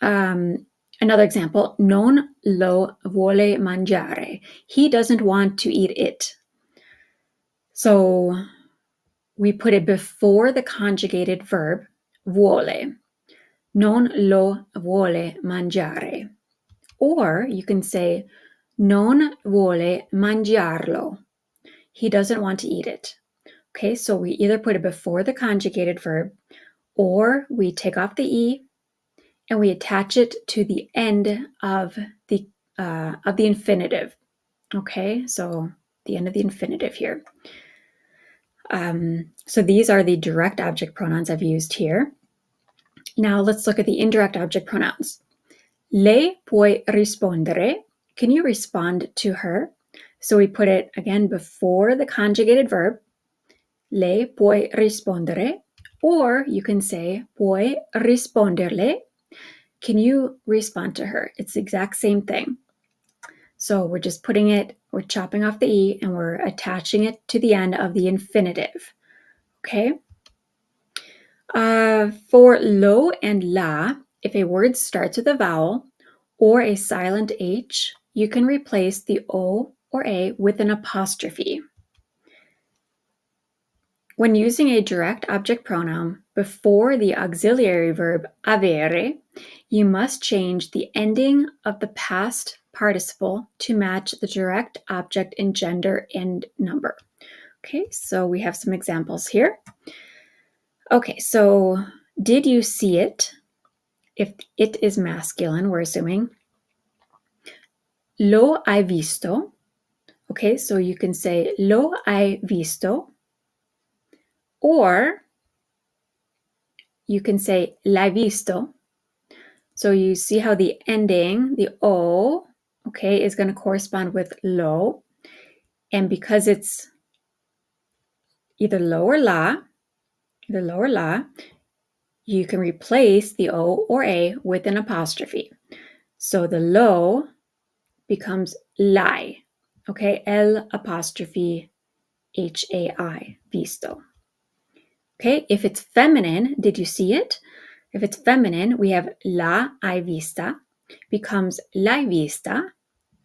another example, non lo vuole mangiare. He doesn't want to eat it. So we put it before the conjugated verb, vuole. Non lo vuole mangiare. Or you can say, non vuole mangiarlo. He doesn't want to eat it. Okay, so we either put it before the conjugated verb, or we take off the E and we attach it to the end of the infinitive. Okay, so the end of the infinitive here. So these are the direct object pronouns I've used here. Now let's look at the indirect object pronouns. Lei puoi rispondere. Can you respond to her? So we put it again before the conjugated verb. Lei puoi rispondere. Or you can say puoi risponderle. Can you respond to her? It's the exact same thing. So we're just we're chopping off the E and we're attaching it to the end of the infinitive. Okay? For lo and la, if a word starts with a vowel or a silent H, you can replace the O or A with an apostrophe. When using a direct object pronoun before the auxiliary verb avere, you must change the ending of the past participle to match the direct object in gender and number. Okay, so we have some examples here. Okay, so did you see it? If it is masculine, we're assuming. Lo hai visto. Okay, so you can say lo hai visto. Or you can say l'hai visto. So you see how the ending, the O, okay, is going to correspond with lo. And because it's either lo or la, you can replace the O or A with an apostrophe. So the lo becomes l'hai, okay, L apostrophe H-A-I, visto. Okay, if it's feminine, did you see it? If it's feminine, we have la hai vista, becomes l'hai vista.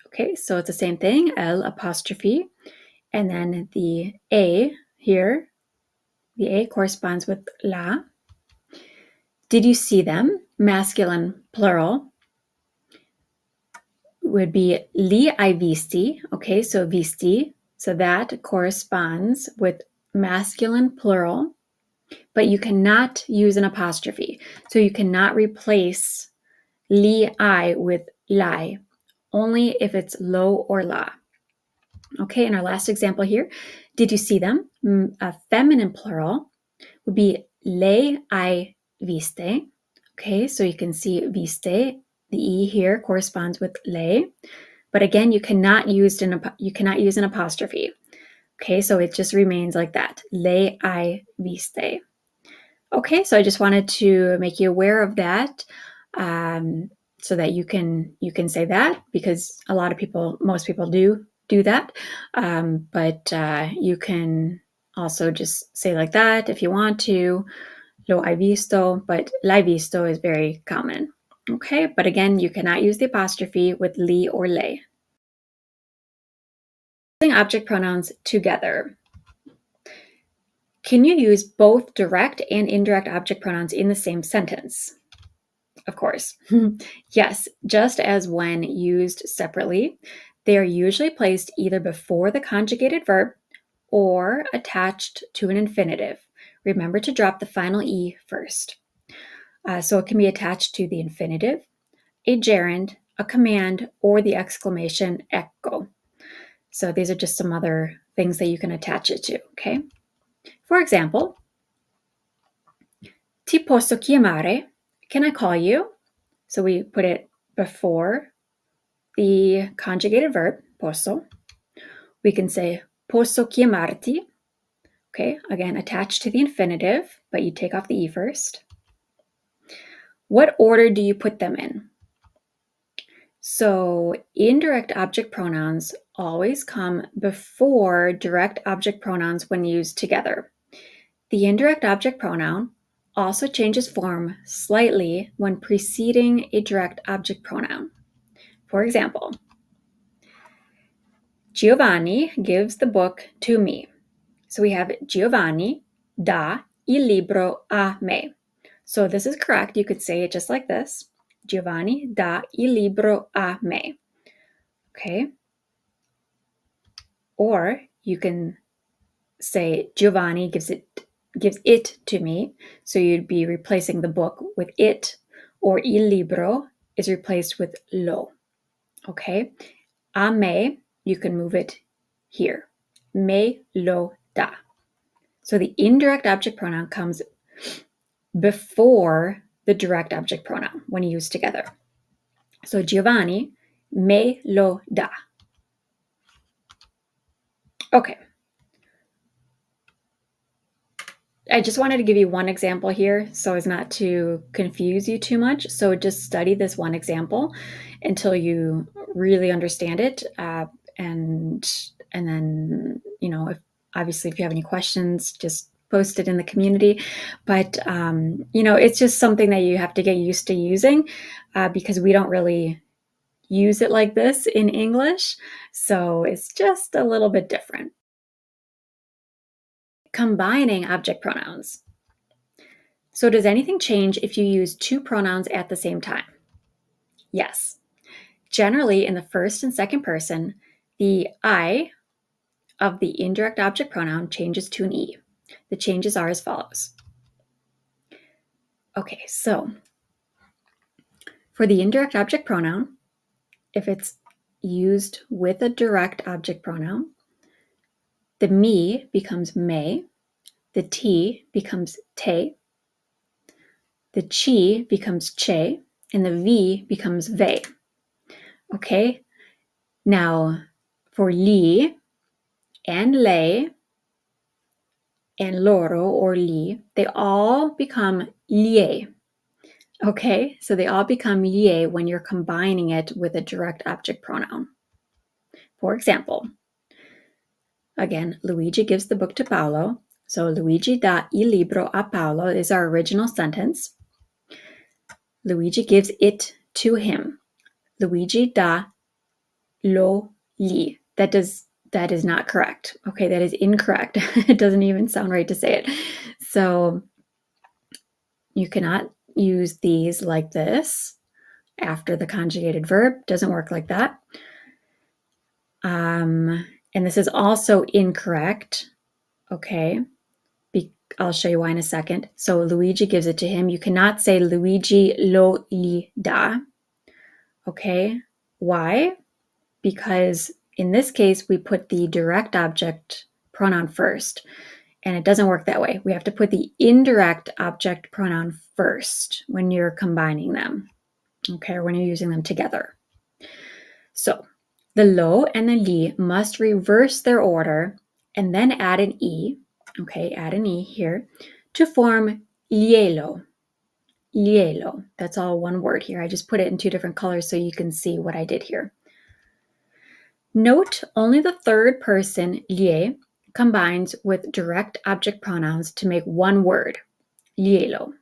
Okay, so it's the same thing, L apostrophe, and then the A here, the A corresponds with la. Did you see them? Masculine plural would be li hai visti. Okay, so visti, so that corresponds with masculine plural, but you cannot use an apostrophe. So you cannot replace li I with lai, only if it's lo or la. Okay, and our last example here, did you see them? A feminine plural would be le hai viste. Okay, so you can see viste, the E here corresponds with le, but again, you cannot use an apostrophe. Okay, so it just remains like that, le hai viste. Okay, so I just wanted to make you aware of that, so that you can say that, because most people do that, but you can also just say like that if you want to, lo hai visto, but l'hai visto is very common. Okay, but again, you cannot use the apostrophe with li or le. Using object pronouns together. Can you use both direct and indirect object pronouns in the same sentence? Of course. Yes, just as when used separately, they are usually placed either before the conjugated verb or attached to an infinitive. Remember to drop the final E first. So it can be attached to the infinitive, a gerund, a command, or the exclamation ecco. So these are just some other things that you can attach it to, okay? For example, ti posso chiamare? Can I call you? So we put it before the conjugated verb, posso. We can say posso chiamarti. Okay, again, attached to the infinitive, but you take off the E first. What order do you put them in? So indirect object pronouns always come before direct object pronouns when used together. The indirect object pronoun also changes form slightly when preceding a direct object pronoun. For example, Giovanni gives the book to me. So we have Giovanni dà il libro a me. So this is correct. You could say it just like this. Giovanni dà il libro a me. Okay. Or you can say Giovanni gives it to me. So you'd be replacing the book with it. or il libro is replaced with lo. Okay? A me, you can move it here. Me lo da. So the indirect object pronoun comes before the direct object pronoun when used together. So Giovanni me lo da. Okay. I just wanted to give you one example here so as not to confuse you too much. So just study this one example until you really understand it. And then, if you have any questions, just post it in the community. But, it's just something that you have to get used to using because we don't really use it like this in English. So it's just a little bit different. Combining object pronouns. So does anything change if you use two pronouns at the same time? Yes. Generally, in the first and second person, the I of the indirect object pronoun changes to an E. The changes are as follows. Okay, so for the indirect object pronoun, if it's used with a direct object pronoun, the me becomes me, the T becomes te, the chi becomes che, and the V becomes ve. Okay, now for li and lei and loro or li, they all become lie. Okay, so they all become lie when you're combining it with a direct object pronoun. For example, again, Luigi gives the book to Paolo. So Luigi dà il libro a Paolo is our original sentence. Luigi gives it to him. Luigi dà lo gli. That is not correct. Okay, that is incorrect. It doesn't even sound right to say it. So you cannot use these like this after the conjugated verb. Doesn't work like that. And this is also incorrect. Okay, I'll show you why in a second. So Luigi gives it to him. You cannot say Luigi lo gli dà. Okay, why? Because in this case, we put the direct object pronoun first, and it doesn't work that way. We have to put the indirect object pronoun first when you're combining them, okay, or when you're using them together. So the lo and the li must reverse their order and then add an E, okay, add an E here, to form lielo. Lielo. That's all one word here. I just put it in two different colors so you can see what I did here. Note only the third person, lie, combines with direct object pronouns to make one word, lielo.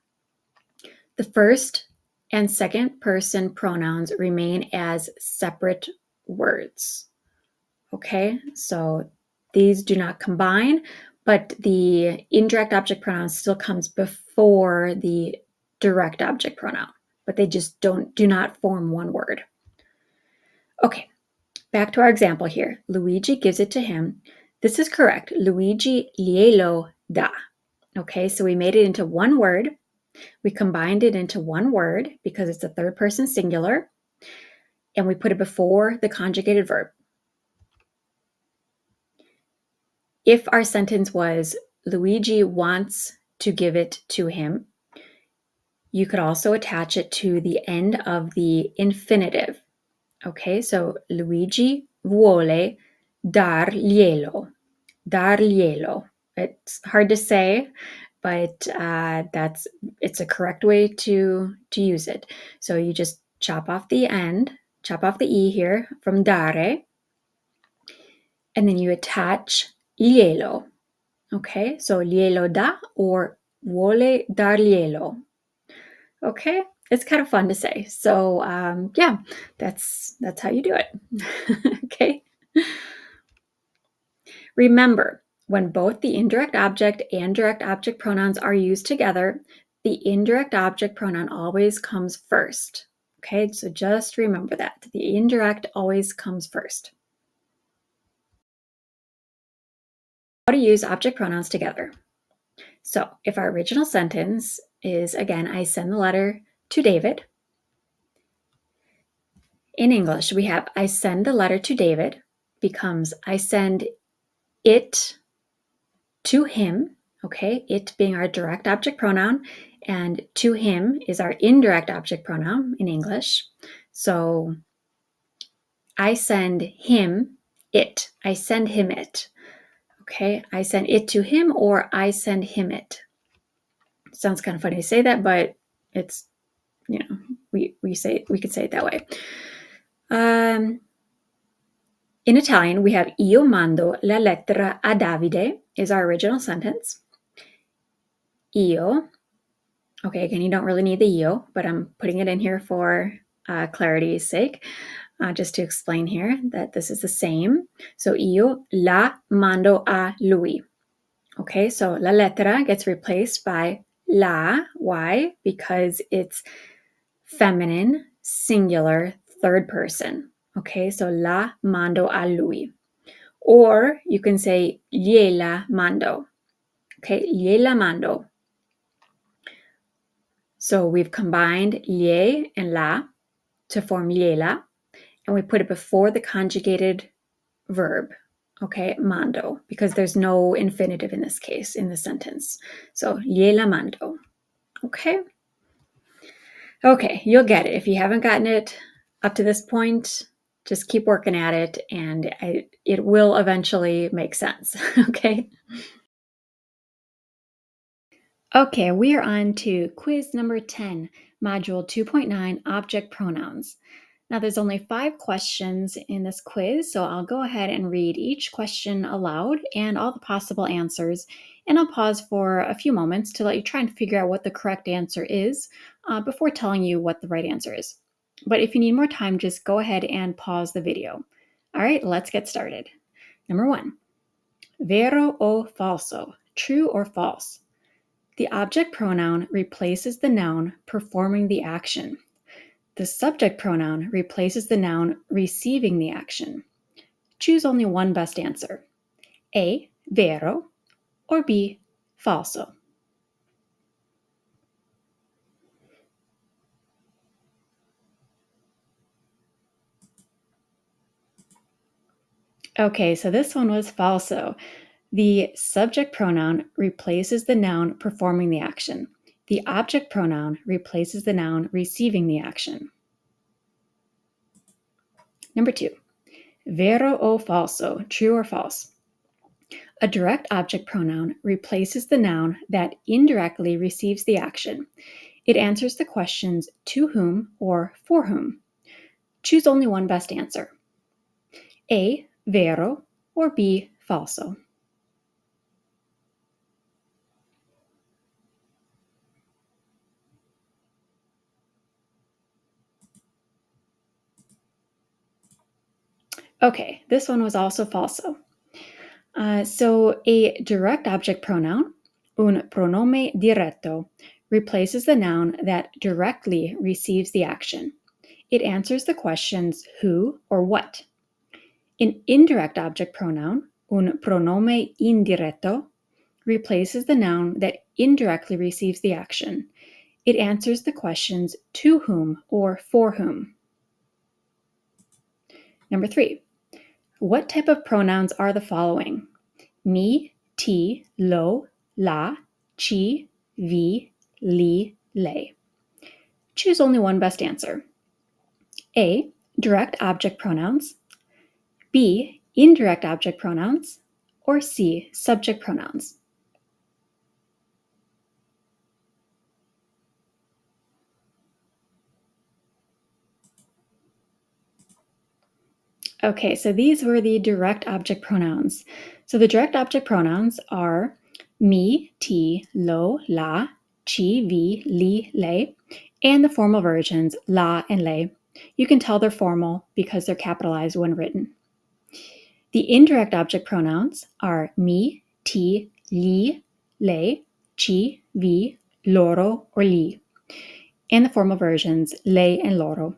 The first and second person pronouns remain as separate words. Okay, so these do not combine, but the indirect object pronoun still comes before the direct object pronoun, but they just do not form one word. Okay. Back to our example here. Luigi gives it to him. This is correct. Luigi glielo dà. Okay, so we made it into one word. We combined it into one word because it's a third person singular, and we put it before the conjugated verb. If our sentence was Luigi wants to give it to him, you could also attach it to the end of the infinitive. Okay, so Luigi vuole darglielo. Darglielo. It's hard to say, but it's a correct way to use it. So you just chop off the end, chop off the E here from dare, and then you attach lielo. Okay, so lielo da or vuole darglielo. Okay, it's kind of fun to say. So yeah, that's how you do it. Okay. Remember, when both the indirect object and direct object pronouns are used together, the indirect object pronoun always comes first. Okay, so just remember that. The indirect always comes first. How to use object pronouns together. So if our original sentence is, again, I send the letter to David. In English, we have I send the letter to David becomes I send it to him, okay? It being our direct object pronoun, and to him is our indirect object pronoun in English. So I send him it. I send him it. Okay, I send it to him or I send him it. Sounds kind of funny to say that, but it's, we could say it that way. In Italian, we have Io mando la lettera a Davide is our original sentence. Io. Okay, again, you don't really need the io, but I'm putting it in here for clarity's sake, just to explain here that this is the same. So io la mando a lui. Okay, so la lettera gets replaced by la. Why? Because it's feminine, singular, third person. Okay, so la mando a lui. Or you can say gliela mando. Okay, gliela mando. So we've combined lie and la to form gliela, and we put it before the conjugated verb, okay, mando, because there's no infinitive in this case, in the sentence. So gliela mando, okay? Okay, you'll get it. If you haven't gotten it up to this point, just keep working at it, and it will eventually make sense, okay? Okay, we are on to quiz number 10, module 2.9, object pronouns. Now there's only 5 questions in this quiz, so I'll go ahead and read each question aloud and all the possible answers, and I'll pause for a few moments to let you try and figure out what the correct answer is before telling you what the right answer is. But if you need more time, just go ahead and pause the video. All right, let's get started. Number 1, vero o falso, true or false? The object pronoun replaces the noun performing the action. The subject pronoun replaces the noun receiving the action. Choose only one best answer. A, vero, or B, falso. Okay, so this one was falso. The subject pronoun replaces the noun performing the action. The object pronoun replaces the noun receiving the action. Number 2, vero o falso, true or false? A direct object pronoun replaces the noun that indirectly receives the action. It answers the questions to whom or for whom. Choose only one best answer. A, vero, or B, falso. Okay, this one was also falso. So a direct object pronoun, un pronome diretto, replaces the noun that directly receives the action. It answers the questions who or what. An indirect object pronoun, un pronome indiretto, replaces the noun that indirectly receives the action. It answers the questions to whom or for whom. Number 3, what type of pronouns are the following? Mi, ti, lo, la, ci, vi, li, lei. Choose only one best answer. A, direct object pronouns. B, indirect object pronouns. Or C, subject pronouns. Okay, so these were the direct object pronouns. So the direct object pronouns are mi, ti, lo, la, ci, vi, li, lei, and the formal versions, la and lei. You can tell they're formal because they're capitalized when written. The indirect object pronouns are mi, ti, li, lei, ci, vi, loro, or li, and the formal versions, lei and loro.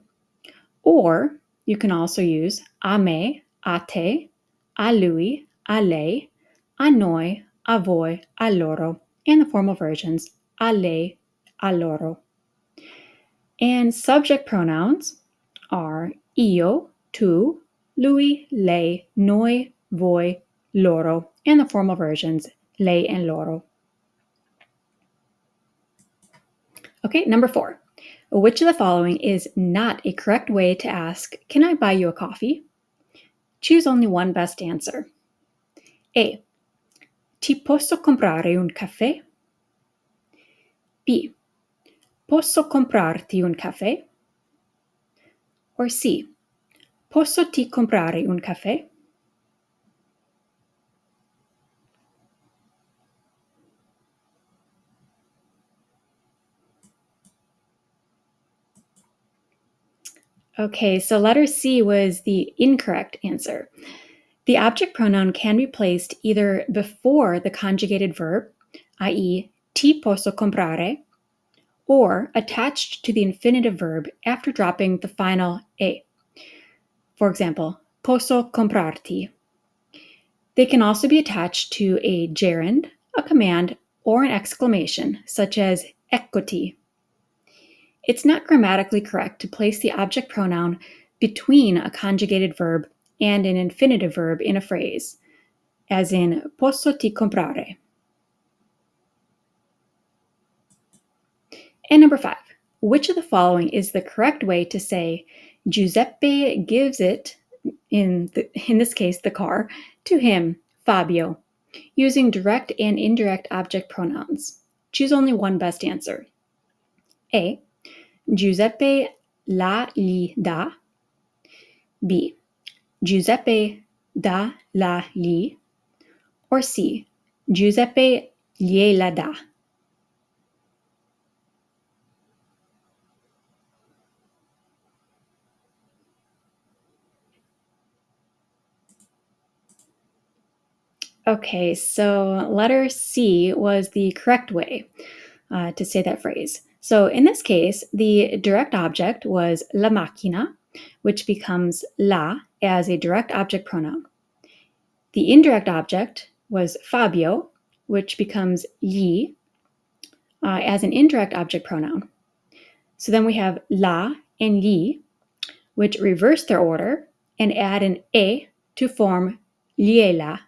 Or you can also use a me, a te, a lui, a lei, a noi, a voi, a loro, and the formal versions, a lei, a loro. And subject pronouns are io, tu, lui, lei, noi, voi, loro, and the formal versions, lei and loro. Okay, number 4. Which of the following is not a correct way to ask, can I buy you a coffee? Choose only one best answer. A. Ti posso comprare un caffè? B. Posso comprarti un caffè? Or C. Posso ti comprare un caffè? Okay, so letter C was the incorrect answer. The object pronoun can be placed either before the conjugated verb, i.e., ti posso comprare, or attached to the infinitive verb after dropping the final e. For example, posso comprarti. They can also be attached to a gerund, a command, or an exclamation, such as eccoti. It's not grammatically correct to place the object pronoun between a conjugated verb and an infinitive verb in a phrase, as in posso ti comprare. And number 5, which of the following is the correct way to say Giuseppe gives it, in this case the car, to him, Fabio, using direct and indirect object pronouns? Choose only one best answer. A. Giuseppe la gli dà. B. Giuseppe dà la gli. Or C. Giuseppe gliela dà. Okay, so letter C was the correct way to say that phrase. So in this case, the direct object was la macchina, which becomes la as a direct object pronoun. The indirect object was Fabio, which becomes gli as an indirect object pronoun. So then we have la and gli, which reverse their order and add an e to form gliela,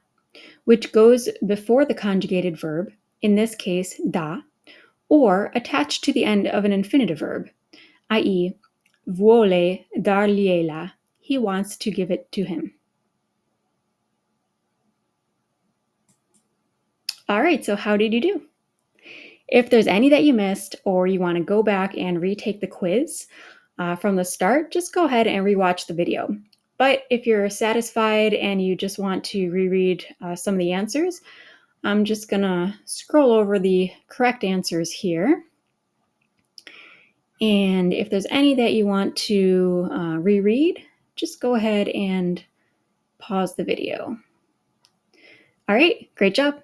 which goes before the conjugated verb, in this case da, or attached to the end of an infinitive verb, i.e., vuole dargliela, he wants to give it to him. All right, so how did you do? If there's any that you missed or you want to go back and retake the quiz from the start, just go ahead and rewatch the video. But if you're satisfied and you just want to reread some of the answers, I'm just going to scroll over the correct answers here. And if there's any that you want to reread, just go ahead and pause the video. All right, great job.